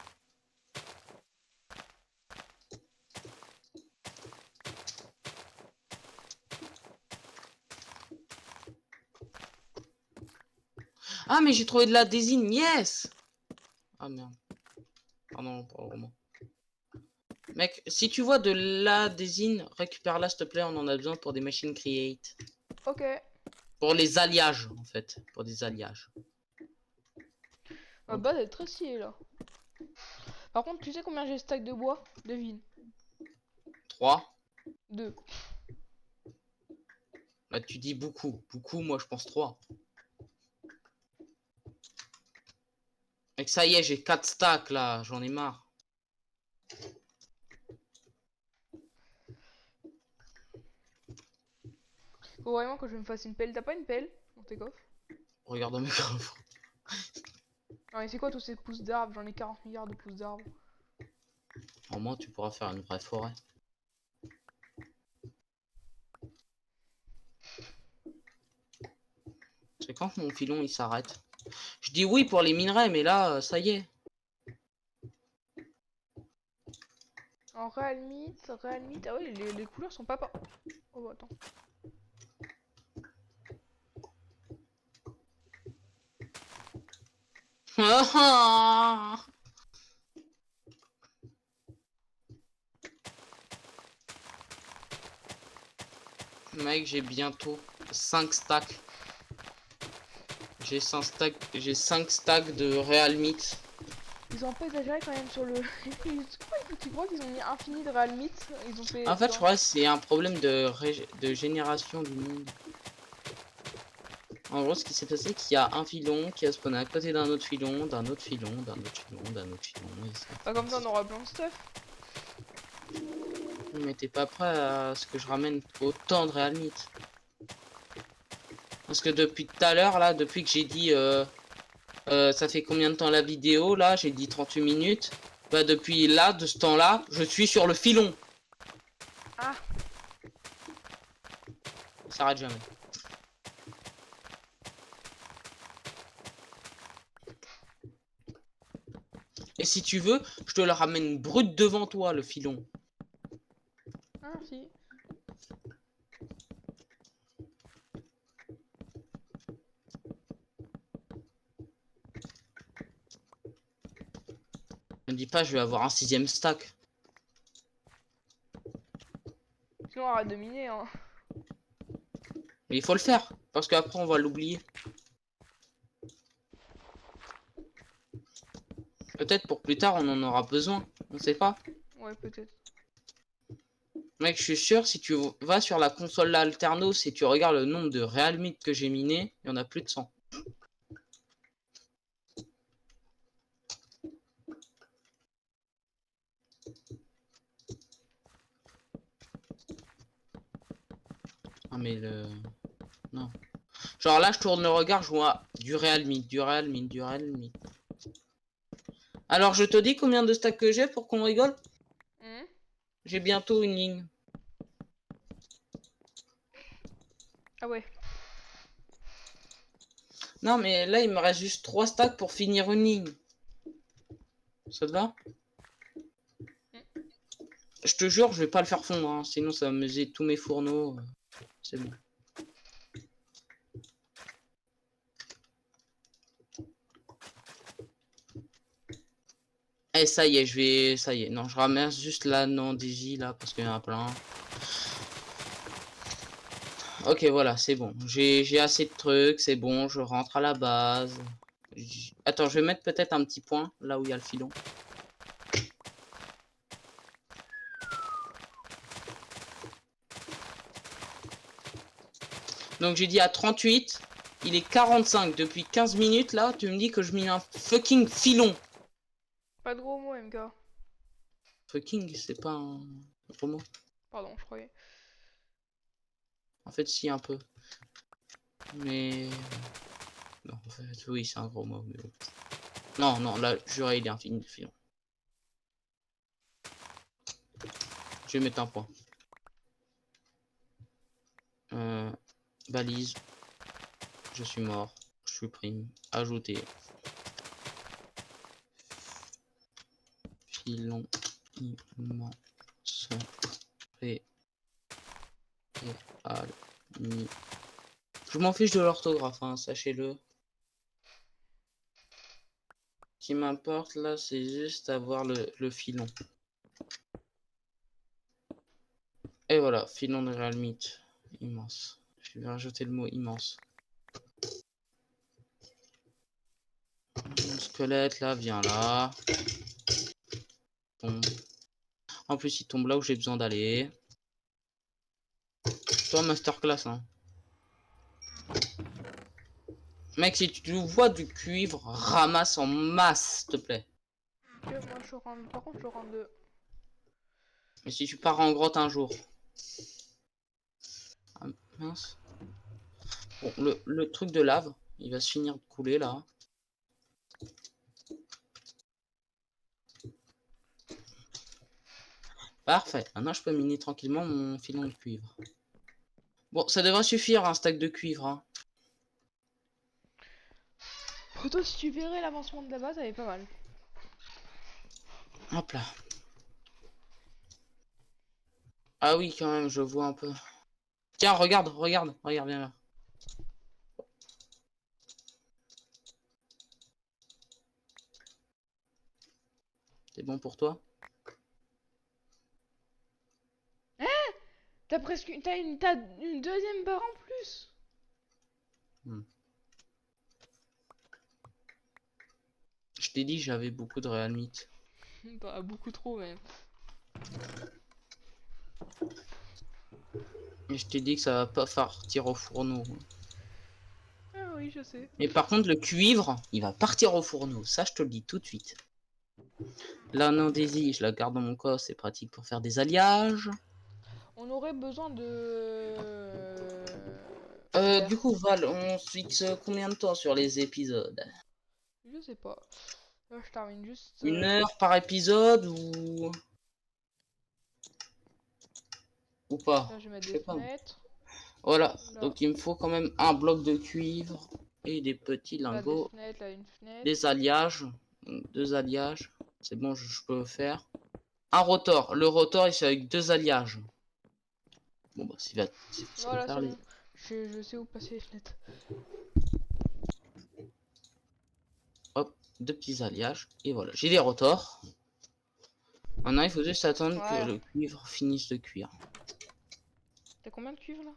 Ah, mais j'ai trouvé de la désine, yes! Ah, merde. Ah non, pas vraiment. Mec, si tu vois de la désine, récupère-la, s'il te plaît, on en a besoin pour des machines create. Ok. Pour les alliages, en fait. Pour des alliages. Ma base est très stylée là. Par contre, tu sais combien j'ai de stack de bois? Devine. 3. 2. Bah, tu dis beaucoup. Beaucoup, moi, je pense 3. Mec, ça y est, j'ai 4 stacks, là. J'en ai marre. Faut vraiment que je me fasse une pelle. T'as pas une pelle dans tes coffres? Regarde mes coffres. Non, mais c'est quoi tous ces pousses d'arbres? J'en ai 40 milliards de pousses d'arbres. Au moins, tu pourras faire une vraie forêt. C'est quand mon filon, il s'arrête? Je dis oui pour les minerais, mais là, ça y est. En Real Meat. Ah ouais, les couleurs sont pas... Oh, attends. Mec, j'ai bientôt 5 stacks. J'ai 5 stacks, j'ai 5 stacks de Real Meat. Ils ont pas exagéré quand même sur le... Tu crois qu'ils ont mis infini de Real Meat? Ils ont fait... En fait, je crois que c'est un problème de génération du monde. En gros, ce qui s'est passé, c'est qu'il y a un filon qui a spawné à côté d'un autre filon, d'un autre filon, d'un autre filon, d'un autre filon. Bah comme ça on aura plein de stuff. Mais t'es pas prêt à ce que je ramène autant de Real Meat. Parce que depuis tout à l'heure, là, depuis que j'ai dit... ça fait combien de temps la vidéo, là? J'ai dit 38 minutes. Bah, depuis là, de ce temps-là, je suis sur le filon. Ah. Ça s'arrête jamais. Et si tu veux, je te le ramène brut devant toi, le filon. Ah si. Ne dis pas, je vais avoir un 6ème stack. Sinon arrête de miner hein. Mais il faut le faire, parce qu'après on va l'oublier. Peut-être pour plus tard on en aura besoin, on sait pas. Ouais peut-être. Mec, je suis sûr, si tu vas sur la console Alternos et tu regardes le nombre de Real Meat que j'ai miné, il y en a plus de 100. Ah mais le... Non. Genre là, je tourne le regard, je vois du Real Meat, du Real Meat, du Real Meat. Alors, je te dis combien de stacks que j'ai pour qu'on rigole? J'ai bientôt une ligne. Ah ouais. Non, mais là, il me reste juste 3 stacks pour finir une ligne. Ça te va? Je te jure, je vais pas le faire fondre, hein, sinon ça va me tous mes fourneaux. C'est bon. Et ça y est, je vais... Ça y est, non, je ramasse juste là, non, Daisy, là, parce qu'il y en a plein. Ok, voilà, c'est bon. J'ai assez de trucs, c'est bon, je rentre à la base. Attends, je vais mettre peut-être un petit point, là où il y a le filon. Donc j'ai dit à 38, il est 45 depuis 15 minutes, là, tu me dis que je mets un fucking filon. Pas de gros mots, MK. Fucking, c'est pas un gros mot. Pardon, je croyais. En fait, si, un peu. Mais... Non, en fait, oui, c'est un gros mot. Mais... Non, non, là, juré, il est infini de filon. Je vais mettre un point. Balise. Je suis mort. Je suis prime. Ajouter. Filon immense. Je m'en fiche de l'orthographe, hein, sachez-le. Ce qui m'importe là, c'est juste avoir le filon. Et voilà, filon de Real Meat. Immense. Je vais rajouter le mot immense. Mon squelette là, viens là. Tombe. En plus, il tombe là où j'ai besoin d'aller. Toi, masterclass, hein. Mec, si tu vois du cuivre, ramasse en masse, s'il te plaît. Ok, moi je rentre. Par contre, je rentre de. Mais si tu pars en grotte un jour. Ah, mince. Bon, le truc de lave, il va se finir de couler là. Parfait. Maintenant, je peux miner tranquillement mon filon de cuivre. Bon, ça devrait suffire, un stack de cuivre. Hein. Poto, si tu verrais l'avancement de la base, elle est pas mal. Hop là. Ah oui, quand même, je vois un peu. Tiens, regarde, regarde, regarde, viens là. C'est bon pour toi? T'as presque. T'as une deuxième barre en plus. Je t'ai dit, j'avais beaucoup de Real Meat. Bah, beaucoup trop, même. Et je t'ai dit que ça va pas partir au fourneau. Ah oui, je sais. Mais par contre, le cuivre, il va partir au fourneau. Ça, je te le dis tout de suite. Là, non, Daisy, je la garde dans mon corps. C'est pratique pour faire des alliages. On aurait besoin de. Du Verre. coup, Val, on se fixe combien de temps sur les épisodes? Je sais pas. Là, je termine juste. 1 heure par épisode ou pas? Là, je vais mettre Je des sais pas. fenêtres. Voilà, Là, donc il me faut quand même un bloc de cuivre et des petits là des lingots, fenêtres, là, une fenêtre. des alliages, donc 2 alliages, c'est bon, je peux le faire. Un rotor, le rotor il c'est avec 2 alliages. Bon bah c'est facile à Voilà, faire c'est les... bon. Je sais où passer les fenêtres. Hop, 2 petits alliages, et voilà, j'ai des rotors. Maintenant il faut juste attendre que Voilà. le cuivre finisse de cuire. T'as combien de cuivre là?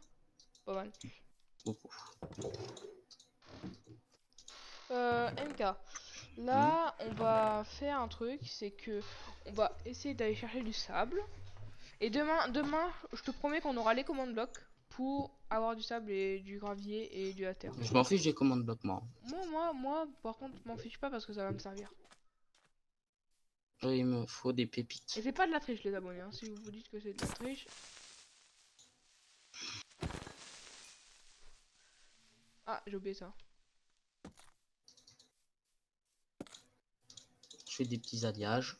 Pas mal. Beaucoup. MK. Là, on va faire un truc, c'est que on va essayer d'aller chercher du sable. Et demain, je te promets qu'on aura les commandes blocs pour avoir du sable et du gravier et de la terre. Je m'en fiche des commandes blocs moi. Moi, par contre, m'en fiche pas parce que ça va me servir. Il me faut des pépites. Et c'est pas de la triche, les abonnés, hein, si vous vous dites que c'est de la triche. Ah, j'ai oublié ça. Je fais des petits alliages.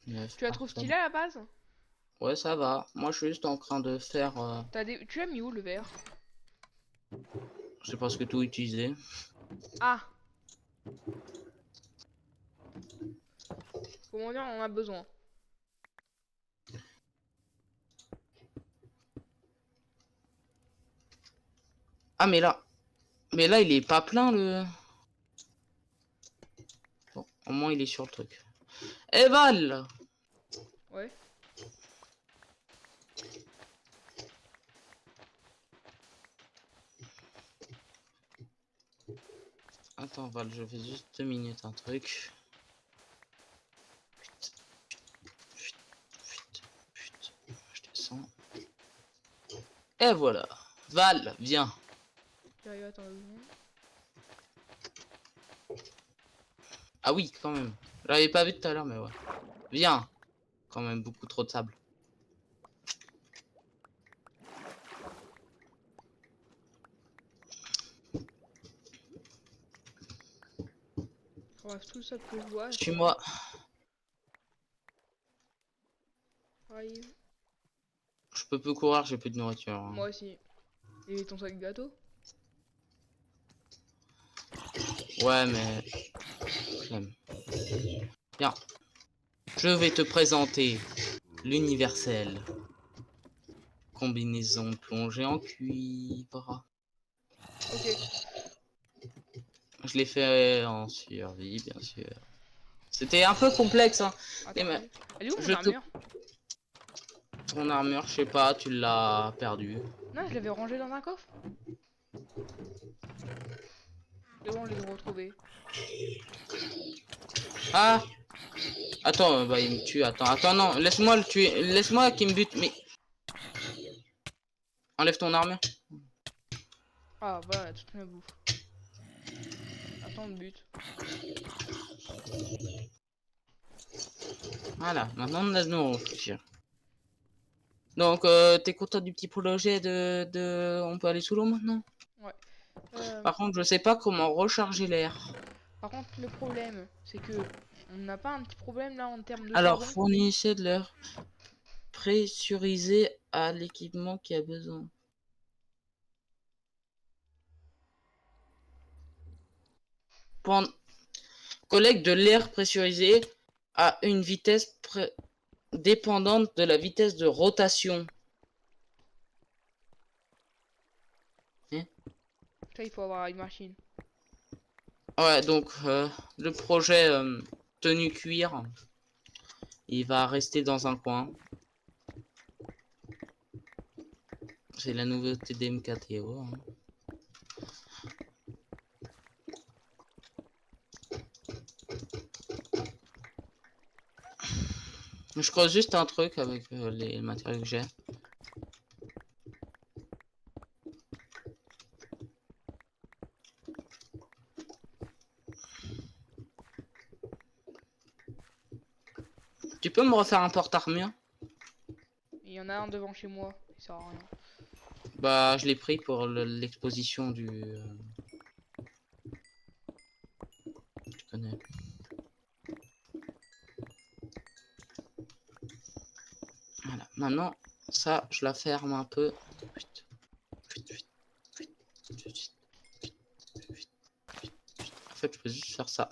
Tu la trouves stylée à la base? Ouais, ça va. Moi, je suis juste en train de faire... Tu l'as mis où le verre? Je sais pas ce que tout utiliser. Ah! Comment dire, on en a besoin. Ah, mais là, il est pas plein, le... Bon, au moins, il est sur le truc. Eh, Val! Ouais. Attends, Val, je fais juste 2 minutes un truc. Je descends. Et voilà. Val, viens. J'arrive, attends 2 secondes. Ah oui, quand même. J'avais pas vu tout à l'heure, mais ouais. Viens. Quand même, beaucoup trop de sable. Je ramasse tout ça que je vois. Suis-moi. J'arrive. Je peux plus courir, j'ai plus de nourriture. Hein. Moi aussi. Et ton sac gâteau? Ouais, mais... Flemme. Viens. Je vais te présenter l'universel. Combinaison plongée en cuivre. Ok. Je l'ai fait en survie, bien sûr. C'était un peu complexe, hein. Attends, Mais elle est où mon je te... armure? Ton armure, je sais pas, tu l'as perdu. Non, je l'avais rangée dans un coffre. C'est bon, je l'ai retrouvé. Ah! Attends, bah il me tue, attends, non, laisse-moi le tuer, laisse-moi qu'il me bute, mais... Enlève ton armure. Ah, voilà, toute ma bouffe. Attends, le but. Voilà, maintenant laisse-nous réfléchir. Donc, t'es content du petit projet de... On peut aller sous l'eau maintenant? Ouais. Par contre, je sais pas comment recharger l'air. Par contre, le problème, c'est que on n'a pas un petit problème là en termes de Alors, charbon. fournissez de l'air pressurisé à l'équipement qui a besoin. Collecte de l'air pressurisé à une vitesse dépendante de la vitesse de rotation. Hein? Ça, il faut avoir une machine. Ouais, donc le projet tenue cuir, il va rester dans un coin. C'est la nouveauté d'MKTO. Hein. Je creuse juste un truc avec les matériaux que j'ai. Tu peux me refaire un porte-armure? Il y en a un devant chez moi. Il sert à rien. Bah, je l'ai pris pour l'exposition du... Tu connais. Voilà, maintenant, ça, je la ferme un peu. En fait, je peux juste faire ça.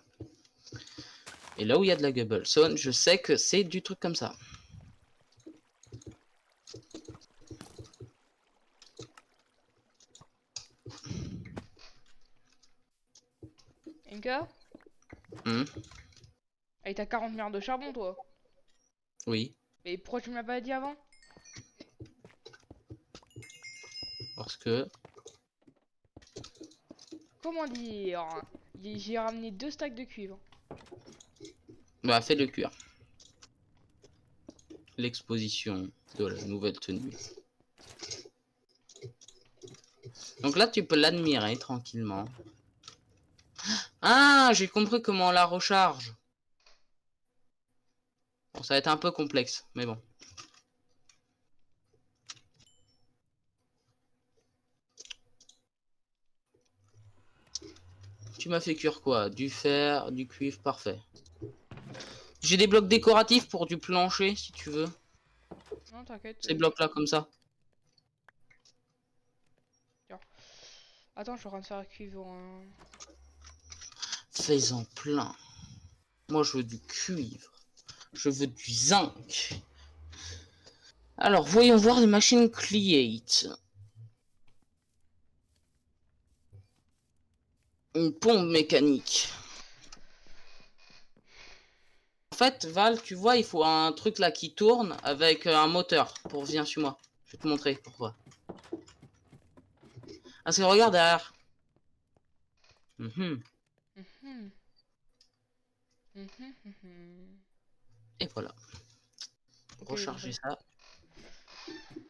Et là où il y a de la Gubblestone, je sais que c'est du truc comme ça. MK? Et t'as 40 milliards de charbon, toi? Oui, Mais pourquoi tu me l'as pas dit avant? parce que... Comment dire? J'ai ramené 2 stacks de cuivre. Bah, fais le cuir. L'exposition de la nouvelle tenue. Donc là, tu peux l'admirer tranquillement. Ah, j'ai compris comment on la recharge. Bon, ça va être un peu complexe, mais bon. Tu m'as fait cuire quoi? Du fer, du cuivre, parfait. J'ai des blocs décoratifs pour du plancher, si tu veux. Non, t'inquiète. Ces blocs-là, comme ça. Tiens. Attends, je suis en train de faire cuivre. Fais-en plein. Moi, je veux du cuivre. Je veux du zinc. Alors, voyons voir les machines Create. Une pompe mécanique. En fait, Val, tu vois, il faut un truc là qui tourne avec un moteur. Pour viens sur moi. Je vais te montrer pourquoi. Parce que regarde derrière. Mhm. Mhm. Mhm, mhm. Et voilà. Ok, j'ai Recharger compris. ça.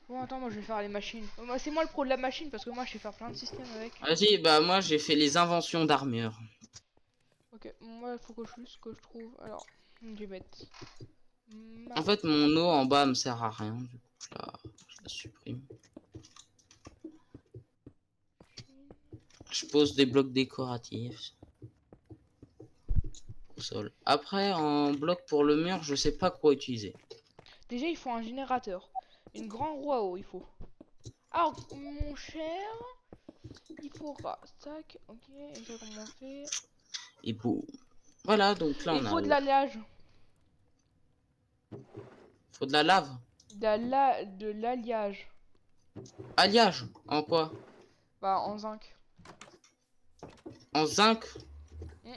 Bon, attends, moi je vais faire les machines. C'est moi le pro de la machine parce que moi je sais faire plein de systèmes avec. Vas-y, bah moi j'ai fait les inventions d'armure. Ok, moi il faut que je trouve. Alors, je vais mettre. En Ma... fait, mon eau en bas me sert à rien. Du coup, je la supprime. Je pose des blocs décoratifs au sol. Après, en bloc pour le mur, je sais pas quoi utiliser. Déjà, il faut un générateur. Une grande roue à eau, il faut. Alors, mon cher, il faudra. Tac, ok, et ça comment on fait? Et boum. Voilà, donc là Il on a faut de l'eau. l'alliage. Faut de la lave. De l'alliage. Alliage. En quoi? Bah, en zinc. En zinc? Hmm,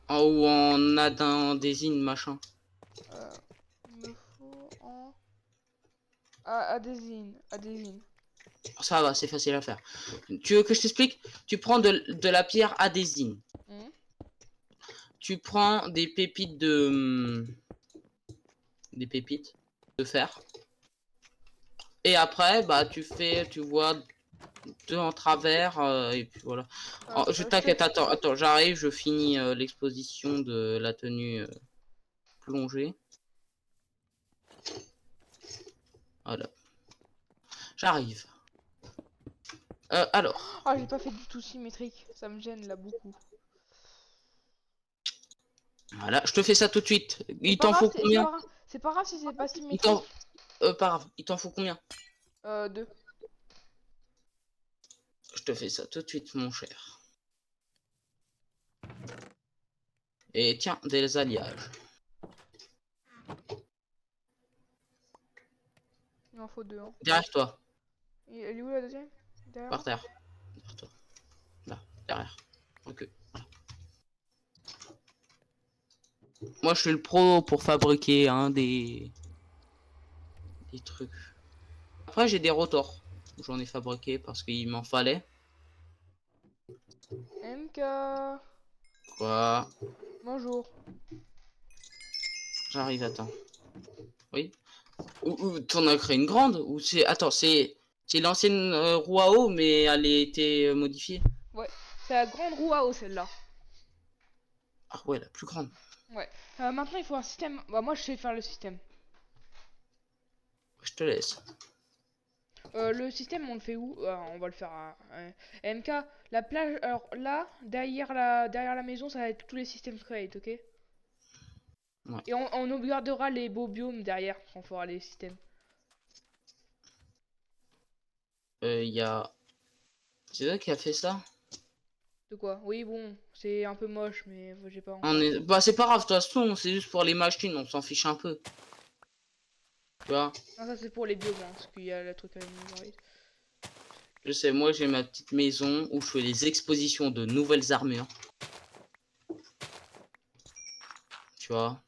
Ou en adésine, machin. il me faut en. Ah, adésine. Ça va, c'est facile à faire. Tu veux que je t'explique? Tu prends de la pierre adésine. Hmm. Tu prends des pépites de... Des pépites de fer. Et après, bah, tu vois deux en travers, et puis voilà. Je Je te... t'inquiète, attends, j'arrive, je finis l'exposition de la tenue plongée. Voilà, j'arrive. Alors, Ah, j'ai pas fait du tout symétrique. Ça me gêne là beaucoup. voilà, je te fais ça tout de suite. C'est Il pas t'en grave, faut combien? c'est pas grave si c'est pas Il t'en... symétrique. Pas grave, il t'en faut combien? Deux. Je te fais ça tout de suite, mon cher. Et tiens, des alliages. Il en faut deux, hein. Derrière toi, Elle est où la deuxième? Derrière par moi? terre. Derrière toi, là, derrière. Ok. Moi, je suis le pro pour fabriquer des trucs. Après, j'ai des rotors. J'en ai fabriqué parce qu'il m'en fallait. MK. Quoi? Bonjour. J'arrive, attends. Oui. Ou t'en as créé une grande? Ou c'est... Attends, c'est l'ancienne roue à eau, mais elle a été modifiée. Ouais, c'est la grande roue à eau celle-là. Ah ouais, la plus grande. Ouais. Maintenant il faut un système. Bah moi je sais faire le système. Je te laisse. Le système on le fait où? On va le faire à MK. La plage. Alors là, derrière la maison, ça va être tous les systèmes create, ok? Ouais. Et on gardera les beaux biomes derrière quand on fera les systèmes. Il y a... C'est toi qui a fait ça? De quoi? Oui bon, c'est un peu moche, mais j'ai pas On encore. est... Bah c'est pas grave, de toute façon, c'est juste pour les machines, on s'en fiche un peu. Tu vois? Non, ça c'est pour les biomes, hein, parce qu'il y a le truc avec les Je sais, moi j'ai ma petite maison où je fais des expositions de nouvelles armures. Tu vois?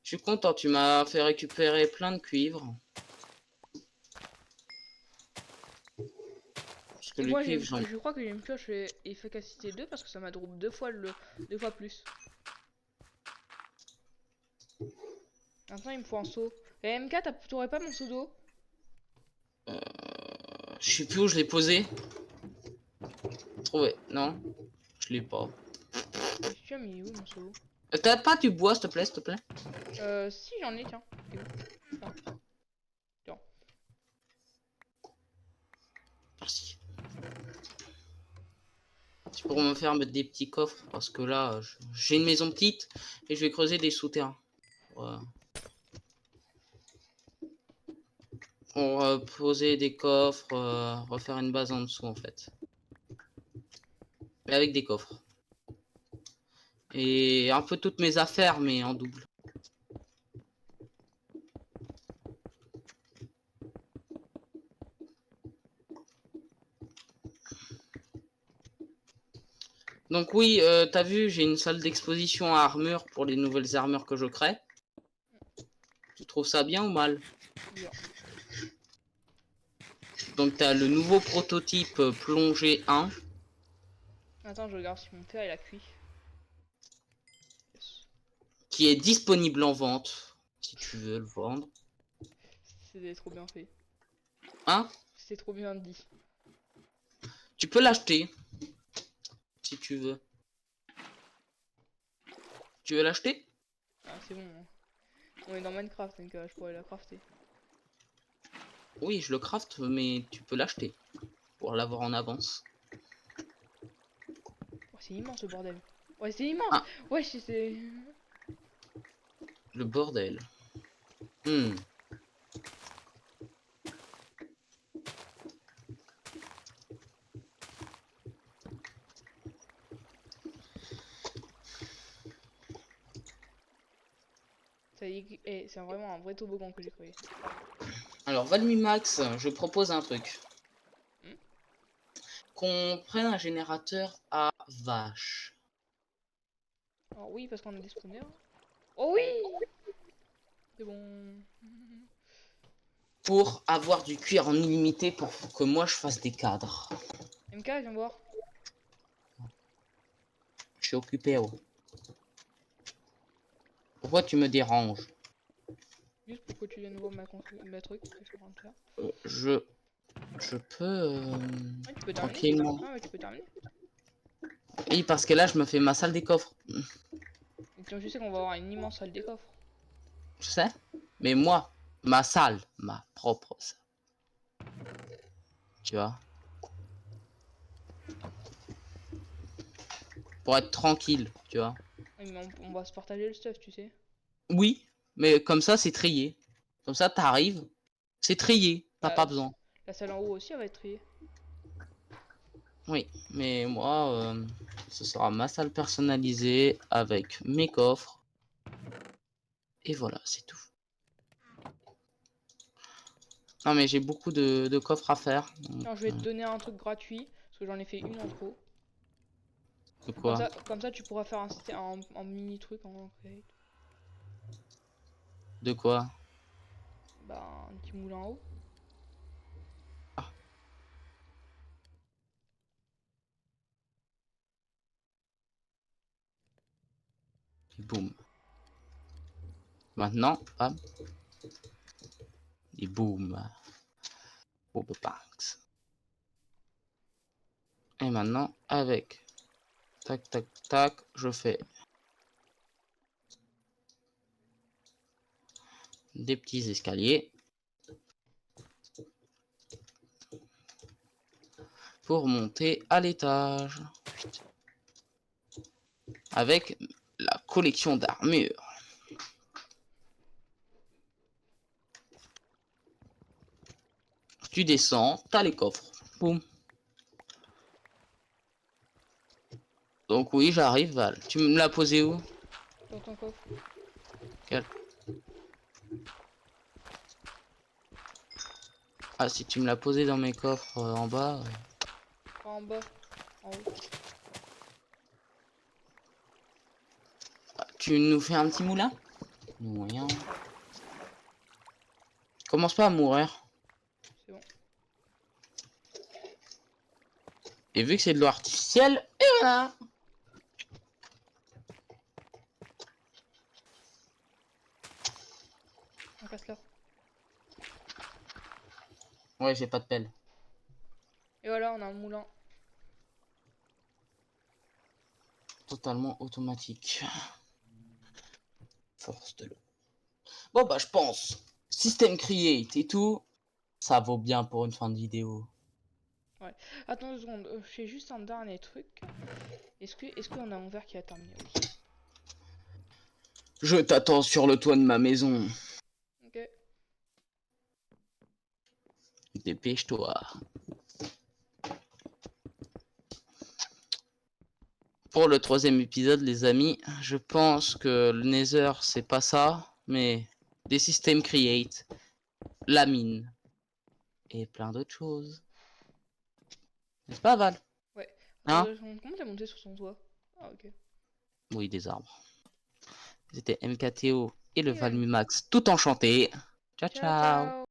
Je suis content, tu m'as fait récupérer plein de cuivre. Parce que Et le moi cuivre, j'en... je crois que j'ai une pioche efficacité 2 parce que ça m'a drop deux fois plus. Maintenant il me faut un seau. Et MK, t'aurais pas mon seau d'eau? Je sais plus où je l'ai posé. Trouvé. Non, je l'ai pas. Mais tu as mis où mon seau d'eau? T'as pas du bois, s'il te plaît, s'il te plaît? Si j'en ai, tiens. C'est où? Tiens, tiens. Merci. C'est pour me faire mettre des petits coffres. Parce que là, j'ai une maison petite et je vais creuser des souterrains. Voilà. Pour poser des coffres, refaire une base en dessous en fait. Mais avec des coffres. Et un peu toutes mes affaires, mais en double. Donc oui, t'as vu, j'ai une salle d'exposition à armure pour les nouvelles armures que je crée. Tu trouves ça bien ou mal? Bien. Donc t'as le nouveau prototype plongée 1. Attends, je regarde si mon père il a cuit. Yes. Qui est disponible en vente, si tu veux le vendre. C'était trop bien fait. Hein? C'était trop bien dit. Tu peux l'acheter, si tu veux. Tu veux l'acheter? Ah, c'est bon. Hein. On est dans Minecraft, donc je pourrais la crafter. Oui, je le craft, mais tu peux l'acheter pour l'avoir en avance. Oh, c'est immense ce bordel. Ouais, c'est immense. Ah, Ouais, c'est... le bordel. Hmm. C'est vraiment un vrai toboggan que j'ai créé. Alors, Valmimax, je propose un truc. Hmm. Qu'on prenne un générateur à vache. Alors oui, parce qu'on a des spawners. Oh oui. C'est bon. Pour avoir du cuir en illimité pour que moi je fasse des cadres. MK, viens voir. Je suis occupé, oh. Pourquoi tu me déranges? Juste pour que tu viennes voir ma truc que je suis en train de faire. Je peux Ouais, tu peux terminer. tranquillement. Ah ouais, tu peux terminer. Oui, parce que là je me fais ma salle des coffres. Et tu sais qu'on va avoir une immense salle des coffres. Tu sais? Mais moi, ma salle, ma propre salle. Tu vois? Pour être tranquille, tu vois? Oui, mais on va se partager le stuff, tu sais. Oui, mais comme ça c'est trié. Comme ça t'arrives, c'est trié, t'as Bah, pas besoin. la salle en haut aussi, elle va être triée. Oui, mais moi, ce sera ma salle personnalisée avec mes coffres. Et voilà, c'est tout. Non, mais j'ai beaucoup de coffres à faire. Donc, Alors, je vais te donner un truc gratuit, parce que j'en ai fait une en trop. de quoi? Comme ça, tu pourras faire un mini truc en create. De quoi? Bah, un petit moulin à eau. Ah, et boum. Maintenant, bam. Et boum. Boum, banks. Et maintenant, avec tac, tac, tac, je fais des petits escaliers pour monter à l'étage. Avec la collection d'armure. Tu descends, t'as les coffres. Boum. Donc oui, j'arrive, Val. Tu me l'as posé où? Dans ton coffre. Quel... Ah, si tu me l'as posé dans mes coffres en bas. Pas en bas, en haut. Tu nous fais un petit moulin? Moyen. Commence pas à mourir. C'est bon. Et vu que c'est de l'eau artificielle, et voilà. On casse là. Ouais, j'ai pas de pelle. Et voilà, on a un moulin. Totalement automatique. Force de l'eau. Bon bah je pense. Système create et tout. Ça vaut bien pour une fin de vidéo. Ouais. Attends 2 secondes, je fais juste un dernier truc. Est-ce qu'on a mon verre qui a terminé? Oui. Je t'attends sur le toit de ma maison. Ok. Dépêche-toi. Pour le 3e épisode, les amis, je pense que le Nether, c'est pas ça, mais des systèmes create, la mine et plein d'autres choses. N'est-ce pas, Val? Ouais. Hein? Comment t'es monté sur son toit? Ah, ok. Oui, des arbres. C'était MKTO et le Et, Valmumax tout enchanté. Ciao, ciao, ciao! ciao.